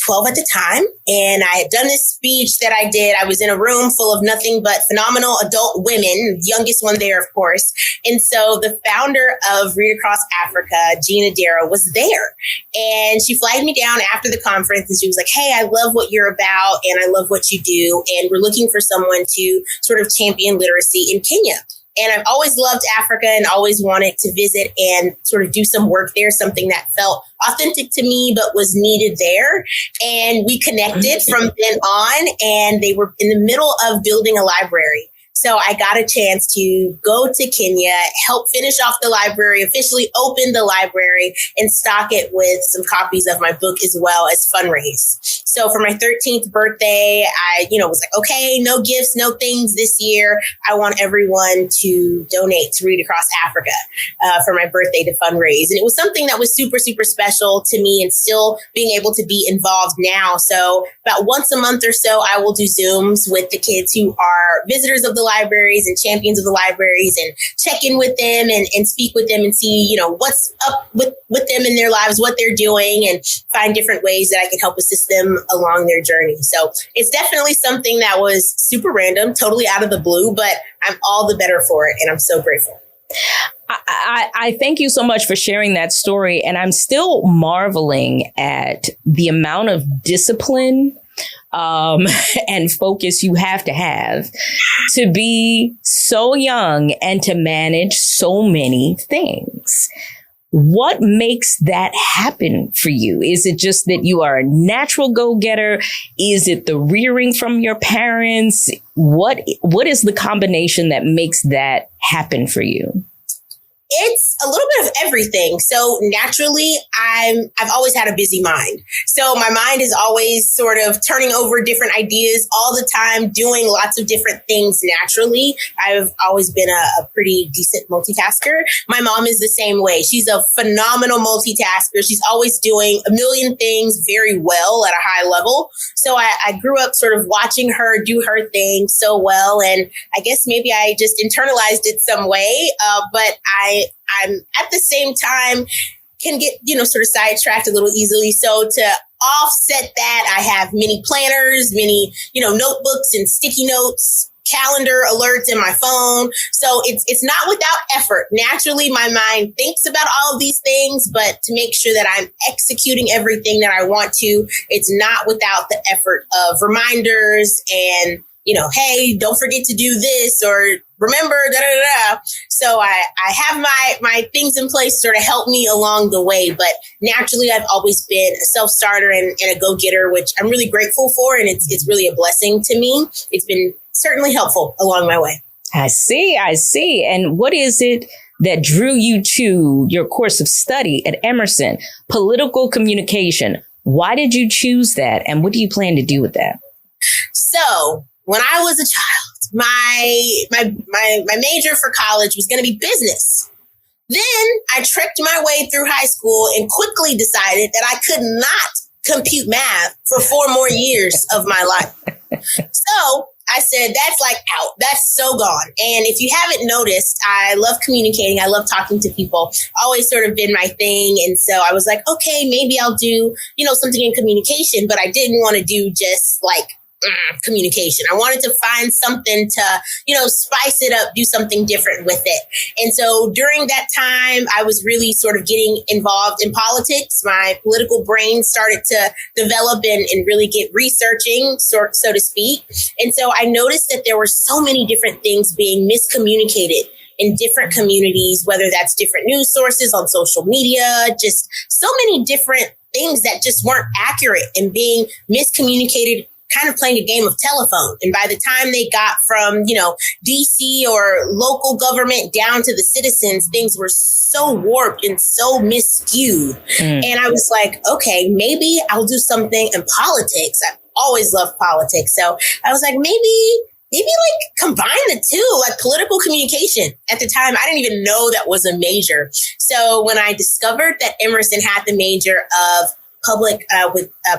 12 at the time. And I had done this speech that I did. I was in a room full of nothing but phenomenal adult women, youngest one there, of course. And so the founder of Read Across Africa, Gina Darrow, was there. And she flagged me down after the conference, and she was like, hey, I love what you're about, and I love what you do. And we're looking for someone to sort of champion literacy in Kenya. And I've always loved Africa and always wanted to visit and sort of do some work there, something that felt authentic to me, but was needed there. And we connected from then on, and they were in the middle of building a library. So I got a chance to go to Kenya, help finish off the library, officially open the library, and stock it with some copies of my book as well as fundraise. So for my 13th birthday, I, was like, okay, no gifts, no things this year. I want everyone to donate to Read Across Africa for my birthday to fundraise. And it was something that was super, super special to me, and still being able to be involved now. So about once a month or so, I will do Zooms with the kids who are visitors of the libraries and champions of the libraries, and check in with them and speak with them and see, what's up with them in their lives, what they're doing, and find different ways that I can help assist them along their journey. So it's definitely something that was super random, totally out of the blue, but I'm all the better for it. And I'm so grateful. I thank you so much for sharing that story. And I'm still marveling at the amount of discipline and focus you have to be so young and to manage so many things. What makes that happen for you? Is it just that you are a natural go-getter? Is it the rearing from your parents? What is the combination that makes that happen for you? It's a little bit of everything. So naturally, I've always had a busy mind. So my mind is always sort of turning over different ideas all the time, doing lots of different things naturally. I've always been a pretty decent multitasker. My mom is the same way. She's a phenomenal multitasker. She's always doing a million things very well at a high level. So I grew up sort of watching her do her thing so well. And I guess maybe I just internalized it some way. But I'm at the same time can get, sort of sidetracked a little easily. So to offset that, I have many planners, many, notebooks and sticky notes, calendar alerts in my phone. So it's not without effort. Naturally, my mind thinks about all of these things, but to make sure that I'm executing everything that I want to, it's not without the effort of reminders and, hey, don't forget to do this or remember, da, da, da. So I have my things in place to sort of help me along the way. But naturally, I've always been a self-starter and a go-getter, which I'm really grateful for. And it's really a blessing to me. It's been certainly helpful along my way. I see. And what is it that drew you to your course of study at Emerson? Political communication. Why did you choose that? And what do you plan to do with that? So when I was a child, my major for college was going to be business. Then I trekked my way through high school and quickly decided that I could not compute math for 4 more years of my life. So I said, that's like out. That's so gone. And if you haven't noticed, I love communicating. I love talking to people. Always sort of been my thing. And so I was like, okay, maybe I'll do, something in communication, but I didn't want to do just like communication. I wanted to find something to, spice it up, do something different with it. And so during that time, I was really sort of getting involved in politics. My political brain started to develop and really get researching, so to speak. And so I noticed that there were so many different things being miscommunicated in different communities, whether that's different news sources on social media, just so many different things that just weren't accurate and being miscommunicated, kind of playing a game of telephone. And by the time they got from, DC or local government down to the citizens, things were so warped and so miscued. And I was like, okay, maybe I'll do something in politics. I've always loved politics. So I was like, maybe like combine the two, like political communication. At the time, I didn't even know that was a major. So when I discovered that Emerson had the major of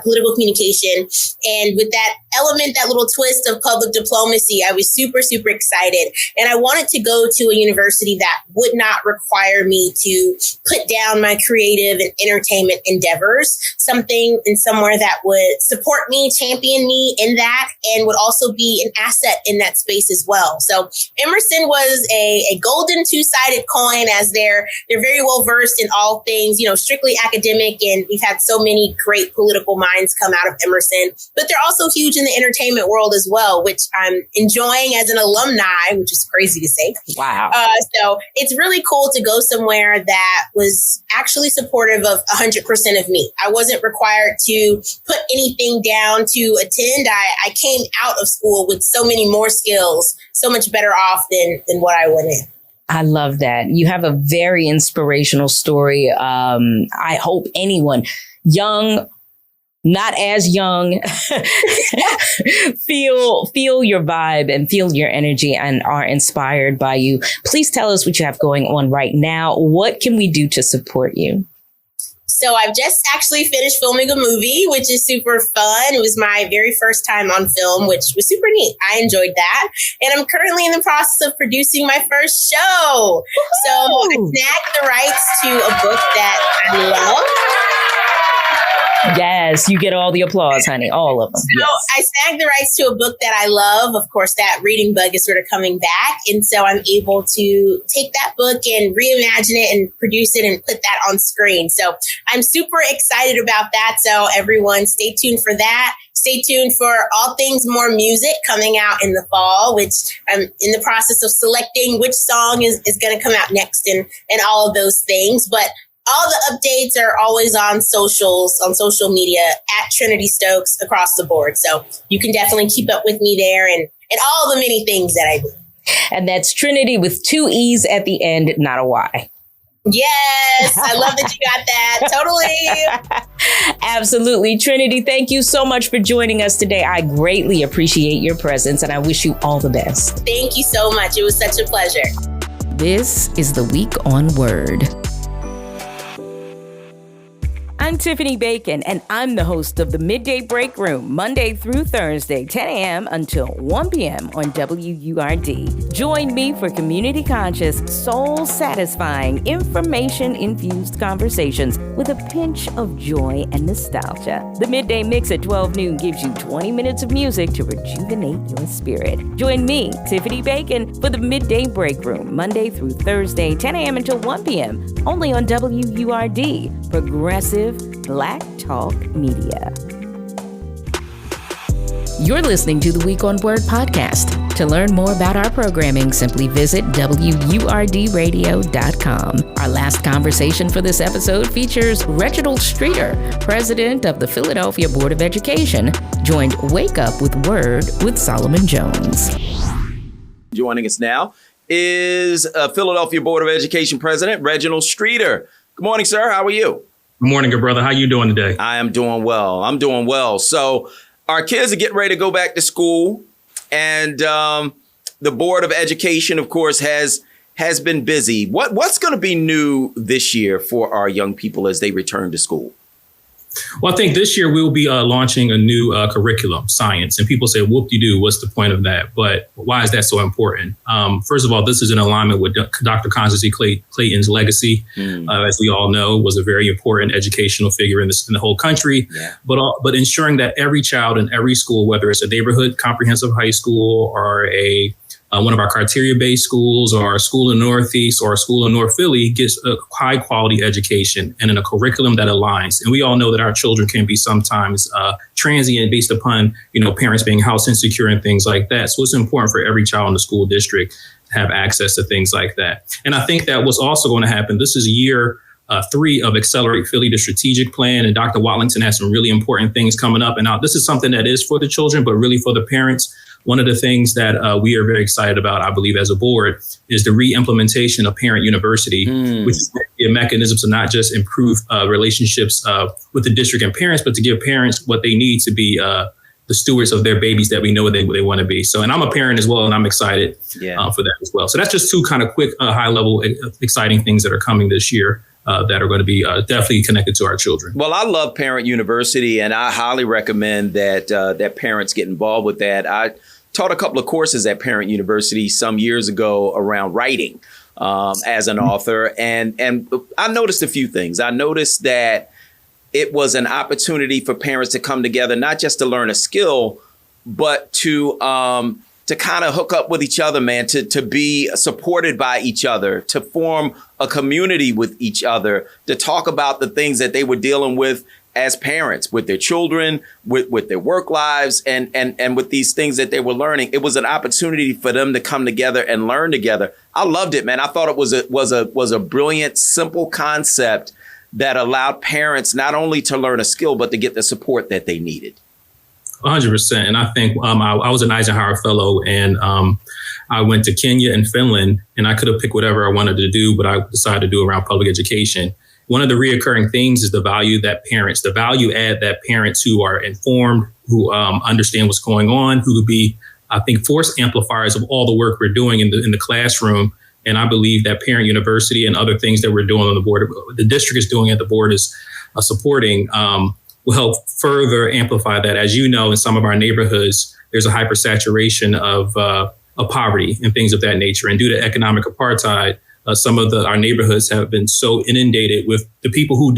political communication, and with that element, that little twist of public diplomacy, I was super, super excited. And I wanted to go to a university that would not require me to put down my creative and entertainment endeavors, something and somewhere that would support me, champion me in that, and would also be an asset in that space as well. So Emerson was a golden two-sided coin, as they're very well versed in all things, strictly academic, and we've had so many great political minds come out of Emerson, but they're also huge in the entertainment world as well, which I'm enjoying as an alumni, which is crazy to say. Wow. So it's really cool to go somewhere that was actually supportive of 100% of me. I wasn't required to put anything down to attend. I came out of school with so many more skills, so much better off than what I went in. I love that. You have a very inspirational story. I hope anyone young, not as young, feel your vibe and feel your energy and are inspired by you. Please tell us what you have going on right now. What can we do to support you? So I've just actually finished filming a movie, which is super fun. It was my very first time on film, which was super neat. I enjoyed that. And I'm currently in the process of producing my first show. Woo-hoo! So I snagged the rights to a book that I love. Yes, you get all the applause, honey. All of them. So yes. I snagged the rights to a book that I love. Of course, that reading bug is sort of coming back. And so I'm able to take that book and reimagine it and produce it and put that on screen. So I'm super excited about that. So everyone stay tuned for that. stay tuned for all things more music coming out in the fall, which I'm in the process of selecting which song is going to come out next and all of those things. But all the updates are always on socials, on social media at Trinitee Stokes across the board. So you can definitely keep up with me there and all the many things that I do. And that's Trinity with 2 E's at the end, not a Y. Yes, I love that you got that. Totally. Absolutely. Trinity, thank you so much for joining us today. I greatly appreciate your presence and I wish you all the best. Thank you so much. It was such a pleasure. This is the Week on Word. I'm Tiffany Bacon, and I'm the host of the Midday Break Room, Monday through Thursday, 10 a.m. until 1 p.m. on WURD. Join me for community-conscious, soul-satisfying, information-infused conversations with a pinch of joy and nostalgia. The Midday Mix at 12 noon gives you 20 minutes of music to rejuvenate your spirit. Join me, Tiffany Bacon, for the Midday Break Room, Monday through Thursday, 10 a.m. until 1 p.m., only on WURD, Progressive Black Talk Media. You're listening to the Week on Word podcast. To learn more about our programming, simply visit WURDradio.com. Our last conversation for this episode features Reginald Streater, president of the Philadelphia Board of Education, joined Wake Up with WURD with Solomon Jones. Joining us now is Philadelphia Board of Education President Reginald Streater. Good morning, sir. How are you? Good morning, good brother. How you doing today? I am doing well. So our kids are getting ready to go back to school, and the Board of Education, of course, has been busy. What's going to be new this year for our young people as they return to school? Well, I think this year we'll be launching a new curriculum, science. And people say, whoop-de-doo, what's the point of that? But why is that so important? First of all, this is in alignment with Dr. Constance Clayton's legacy. As we all know, was a very important educational figure in the whole country. Yeah. But ensuring that every child in every school, whether it's a neighborhood comprehensive high school or one of our criteria-based schools or a school in Northeast or a school in North Philly gets a high-quality education and in a curriculum that aligns. And we all know that our children can be sometimes transient based upon, parents being house insecure and things like that. So it's important for every child in the school district to have access to things like that. And I think that what's also going to happen, this is year 3 of Accelerate Philly, the strategic plan. And Dr. Watlington has some really important things coming up. And now this is something that is for the children, but really for the parents. One of the things that we are very excited about, I believe, as a board, is the re-implementation of Parent University, which is a mechanism to not just improve relationships with the district and parents, but to give parents what they need to be the stewards of their babies that we know they want to be. So, and I'm a parent as well, and I'm excited for that as well. So that's just 2 kind of quick, high-level, exciting things that are coming this year. That are going to be definitely connected to our children. Well, I love Parent University, and I highly recommend that parents get involved with that. I taught a couple of courses at Parent University some years ago around writing as an author, and I noticed a few things. I noticed that it was an opportunity for parents to come together, not just to learn a skill, but to kind of hook up with each other, man, to be supported by each other, to form a community with each other, to talk about the things that they were dealing with as parents, with their children, with their work lives, and with these things that they were learning. It was an opportunity for them to come together and learn together. I loved it, man. I thought it was a brilliant, simple concept that allowed parents not only to learn a skill, but to get the support that they needed. 100%. And I think I was an Eisenhower Fellow, and I went to Kenya and Finland, and I could have picked whatever I wanted to do, but I decided to do around public education. One of the reoccurring themes is the value add that parents who are informed, who understand what's going on, who would be, I think, force amplifiers of all the work we're doing in the classroom. And I believe that Parent University and other things that we're doing on the board, the district is doing, and the board is supporting, will help further amplify that. As you know, in some of our neighborhoods, there's a hypersaturation of poverty and things of that nature. And due to economic apartheid, some of our neighborhoods have been so inundated with the people who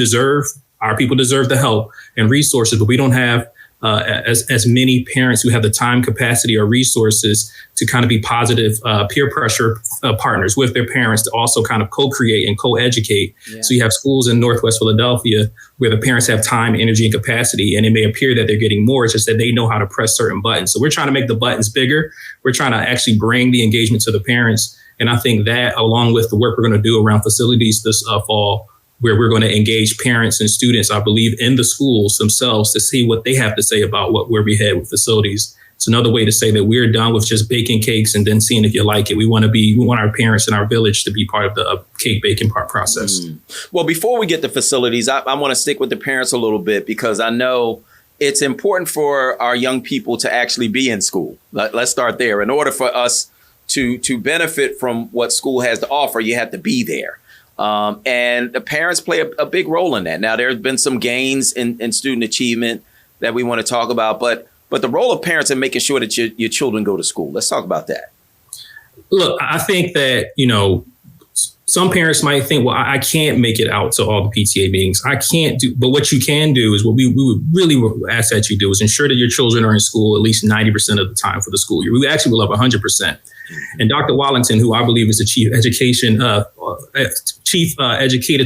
our people deserve the help and resources, but we don't have as many parents who have the time, capacity, or resources to kind of be positive peer pressure partners with their parents to also kind of co-create and co-educate. Yeah. So you have schools in Northwest Philadelphia where the parents have time, energy, and capacity, and it may appear that they're getting more. It's just that they know how to press certain buttons. So we're trying to make the buttons bigger. We're trying to actually bring the engagement to the parents. And I think that, along with the work we're going to do around facilities this fall, where we're going to engage parents and students, I believe, in the schools themselves to see what they have to say about where we head with facilities. It's another way to say that we're done with just baking cakes and then seeing if you like it. We want our parents and our village to be part of the cake baking process. Well, before we get to facilities, I want to stick with the parents a little bit, because I know it's important for our young people to actually be in school. Let's start there. In order for us to benefit from what school has to offer, you have to be there. And the parents play a big role in that. Now, there have been some gains in student achievement that we want to talk about, but the role of parents in making sure that your children go to school. Let's talk about that. Look, I think that, some parents might think, well, I can't make it out to all the PTA meetings. I can't do, but what you can do is what we would really ask that you do is ensure that your children are in school at least 90% of the time for the school year. We actually will have 100%. And Dr. Wallington, who I believe is the chief educated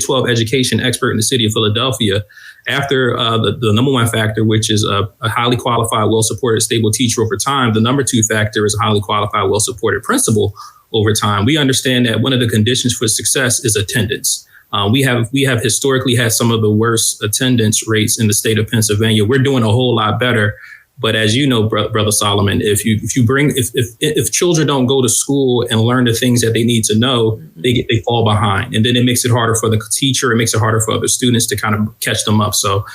12 education expert in the city of Philadelphia, after the number one factor, which is a highly qualified, well-supported, stable teacher over time, the number two factor is a highly qualified, well-supported principal over time. We understand that one of the conditions for success is attendance. We have historically had some of the worst attendance rates in the state of Pennsylvania. We're doing a whole lot better. But as you know, Brother Solomon, if children don't go to school and learn the things that they need to know, they fall behind. And then it makes it harder for the teacher. It makes it harder for other students to kind of catch them up. So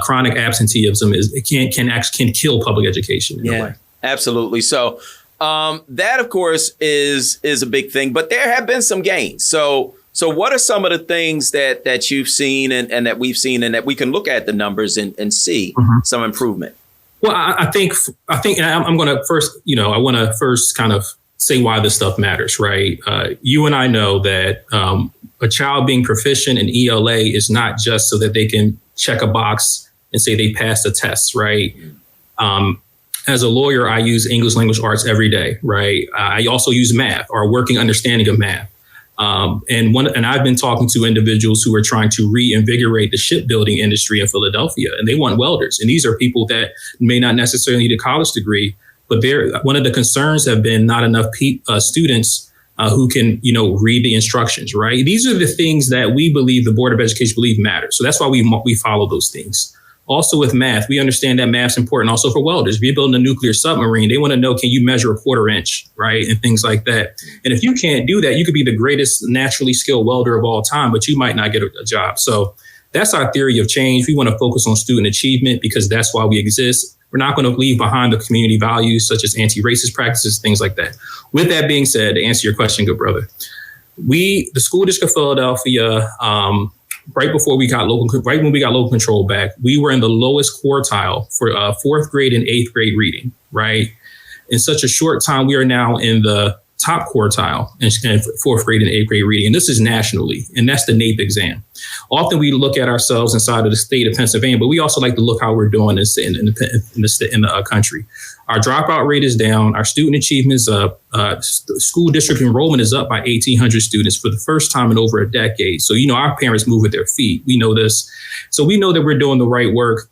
chronic absenteeism can kill public education in a way. Absolutely. So that, of course, is a big thing. But there have been some gains. So what are some of the things that you've seen and that we've seen and that we can look at the numbers and see some improvement? Well, I think I'm going to first, I want to first kind of say why this stuff matters, right? You and I know that a child being proficient in ELA is not just so that they can check a box and say they passed a test, right? As a lawyer, I use English language arts every day, right? I also use math or a working understanding of math. And I've been talking to individuals who are trying to reinvigorate the shipbuilding industry in Philadelphia, and they want welders. And these are people that may not necessarily need a college degree, but one of the concerns have been not enough students who can, read the instructions, right? These are the things that we believe the Board of Education believe matter. So that's why we follow those things. Also with math, we understand that math's important also for welders. If you're building a nuclear submarine, they want to know, can you measure a 1/4 inch, right? And things like that. And if you can't do that, you could be the greatest naturally skilled welder of all time, but you might not get a job. So that's our theory of change. We want to focus on student achievement because that's why we exist. We're not going to leave behind the community values such as anti-racist practices, things like that. With that being said, to answer your question, good brother, the School District of Philadelphia, right when we got local control back, we were in the lowest quartile for 4th grade and 8th grade reading, right? In such a short time, we are now in the top quartile in 4th grade and 8th grade reading. And this is nationally, and that's the NAEP exam. Often we look at ourselves inside of the state of Pennsylvania, but we also like to look how we're doing this in the country. Our dropout rate is down. Our student achievement is up. School district enrollment is up by 1,800 students for the first time in over a decade. So, our parents move with their feet. We know this. So we know that we're doing the right work.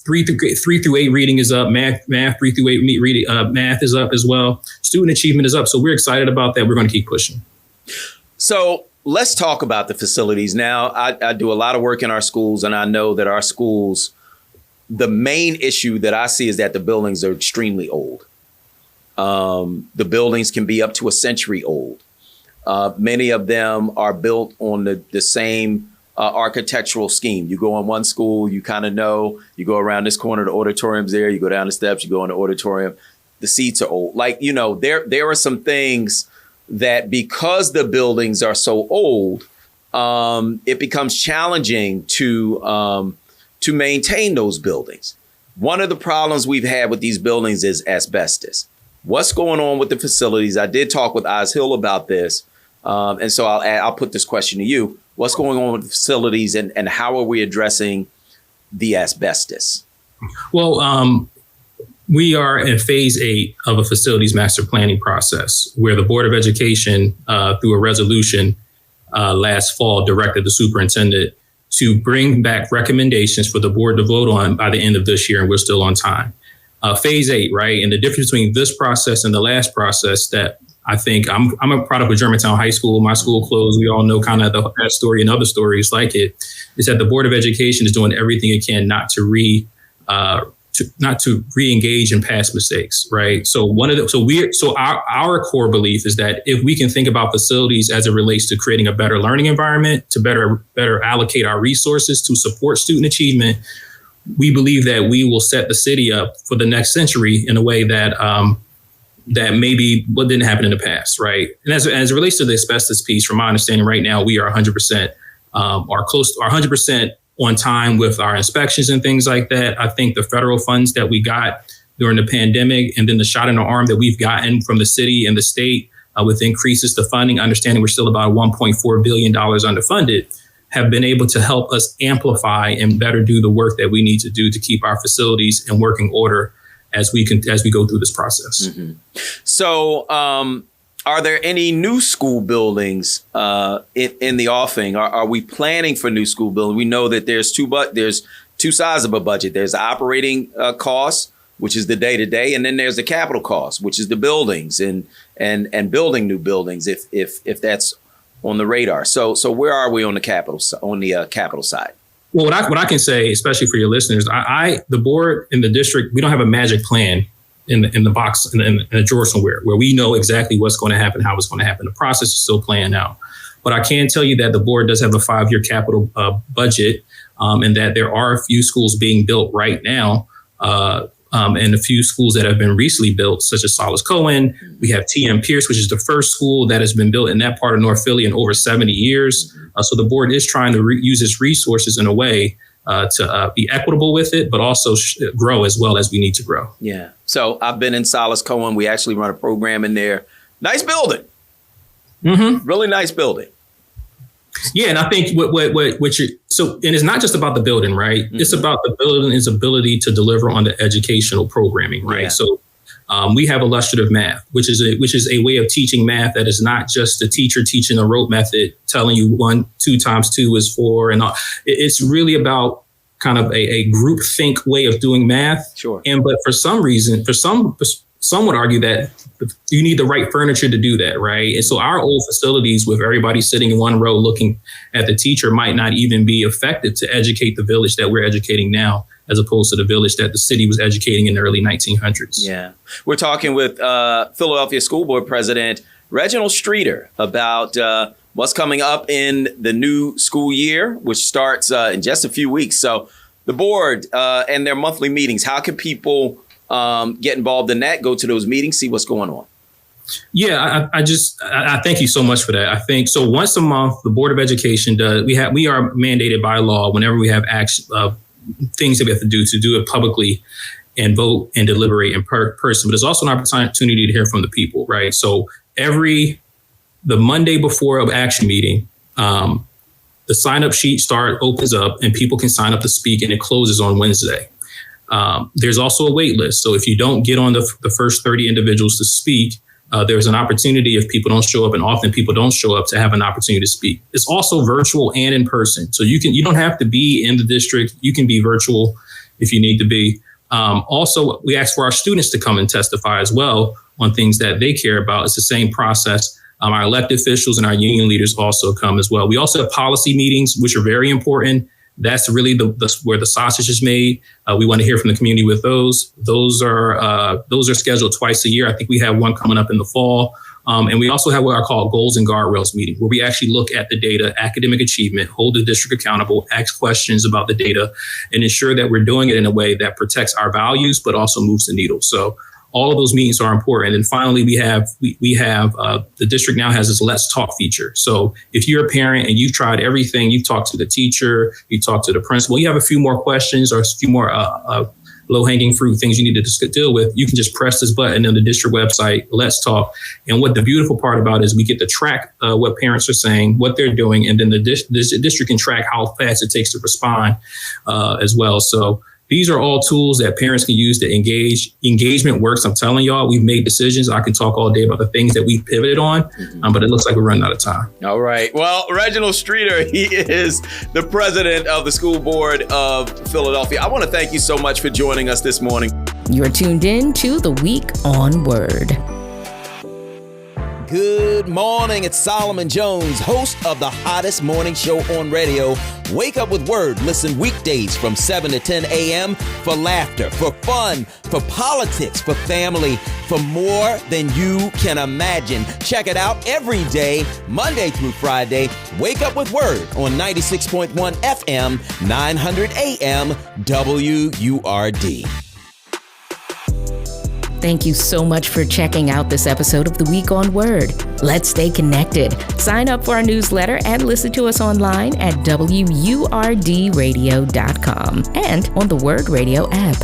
3 through 8 reading is up. Math 3 through 8 reading, math is up as well. Student achievement is up. So we're excited about that. We're going to keep pushing. So let's talk about the facilities. Now, I do a lot of work in our schools, and I know that our schools, the main issue that I see is that the buildings are extremely old. The buildings can be up to a century old. Many of them are built on the same architectural scheme. You go in one school, you kind of know, you go around this corner, the auditorium's there, you go down the steps, you go in the auditorium, the seats are old. There are some things that because the buildings are so old, it becomes challenging to maintain those buildings. One of the problems we've had with these buildings is asbestos. What's going on with the facilities? I did talk with Oz Hill about this. And so I'll put this question to you. What's going on with the facilities and how are we addressing the asbestos? Well, we are in phase 8 of a facilities master planning process where the Board of Education, through a resolution last fall, directed the superintendent to bring back recommendations for the board to vote on by the end of this year, and we're still on time. Phase 8, right? And the difference between this process and the last process that I think I'm a product of Germantown High School. My school closed. We all know kind of that story and other stories like it, is that the Board of Education is doing everything it can not to re-engage in past mistakes, right? So our core belief is that if we can think about facilities as it relates to creating a better learning environment, to better allocate our resources to support student achievement, we believe that we will set the city up for the next century in a way that that maybe what didn't happen in the past, right? And as it relates to the asbestos piece, from my understanding right now, we are 100% are close to 100% on time with our inspections and things like that. I think the federal funds that we got during the pandemic and then the shot in the arm that we've gotten from the city and the state with increases to funding, understanding we're still about $1.4 billion underfunded, have been able to help us amplify and better do the work that we need to do to keep our facilities in working order as we go through this process. Mm-hmm. So, are there any new school buildings in the offing? Are we planning for new school buildings? We know that there's two sides of a budget. There's the operating cost, which is the day-to-day, and then there's the capital cost, which is the buildings and building new buildings if that's on the radar. So where are we on the capital side? Well, what I can say, especially for your listeners, the board in the district, we don't have a magic plan in the box in a drawer somewhere where we know exactly what's going to happen, how it's going to happen. The process is still playing out. But I can tell you that the board does have a 5-year capital budget, and that there are a few schools being built right now, and a few schools that have been recently built, such as Solace Cohen. We have TM Pierce, which is the first school that has been built in that part of North Philly in over 70 years. So the board is trying to use its resources in a way to be equitable with it, but also grow as well as we need to grow. Yeah. So I've been in Solace Cohen. We actually run a program in there. Nice building. Mm-hmm. Really nice building. Yeah, and I think and it's not just about the building, right? Mm-hmm. It's about the building's ability to deliver on the educational programming, right? Yeah. So we have illustrative math, which is a way of teaching math that is not just the teacher teaching a rote method, telling you 1, 2 times 2 is 4, and all. It's really about kind of a group think way of doing math. Sure. But for some reason, some would argue that you need the right furniture to do that, right? And so our old facilities with everybody sitting in one row looking at the teacher might not even be effective to educate the village that we're educating now, as opposed to the village that the city was educating in the early 1900s. Yeah. We're talking with Philadelphia School Board President Reginald Streater about what's coming up in the new school year, which starts in just a few weeks. So the board and their monthly meetings, how can people get involved in that, go to those meetings, see what's going on? Yeah, I thank you so much for that. I think so. Once a month, the Board of Education does. We are mandated by law whenever we have action, things that we have to do it publicly and vote and deliberate in person. But it's also an opportunity to hear from the people, right? So the Monday before an action meeting, the sign up sheet opens up and people can sign up to speak, and it closes on Wednesday. There's also a wait list. So if you don't get on the first 30 individuals to speak, there's an opportunity if people don't show up, and often people don't show up, to have an opportunity to speak. It's also virtual and in person. So you don't have to be in the district. You can be virtual if you need to be. Also, we ask for our students to come and testify as well on things that they care about. It's the same process. Our elected officials and our union leaders also come as well. We also have policy meetings, which are very important. That's really where the sausage is made. We want to hear from the community with those. Those are scheduled twice a year. I think we have one coming up in the fall. And we also have what are called Goals and Guardrails meeting, where we actually look at the data, academic achievement, hold the district accountable, ask questions about the data, and ensure that we're doing it in a way that protects our values, but also moves the needle. So all of those meetings are important. And finally, we have the district now has this Let's Talk feature. So if you're a parent and you've tried everything, you've talked to the teacher, you talked to the principal, you have a few more questions or a few more low-hanging fruit things you need to deal with, you can just press this button on the district website, Let's Talk. And what the beautiful part about it is we get to track what parents are saying, what they're doing, and then the district can track how fast it takes to respond as well. So These are all tools that parents can use to engage. Engagement works. I'm telling y'all, we've made decisions. I can talk all day about the things that we've pivoted on, but it looks like we're running out of time. All right. Well, Reginald Streater, he is the president of the School Board of Philadelphia. I want to thank you so much for joining us this morning. You're tuned in to the Week on Word. Good morning. It's Solomon Jones, host of the hottest morning show on radio, Wake Up With WURD. Listen weekdays from 7 to 10 a.m. for laughter, for fun, for politics, for family, for more than you can imagine. Check it out every day, Monday through Friday. Wake Up With WURD on 96.1 FM, 900 AM, WURD. Thank you so much for checking out this episode of The Week on Word. Let's stay connected. Sign up for our newsletter and listen to us online at WURDradio.com and on the Word Radio app.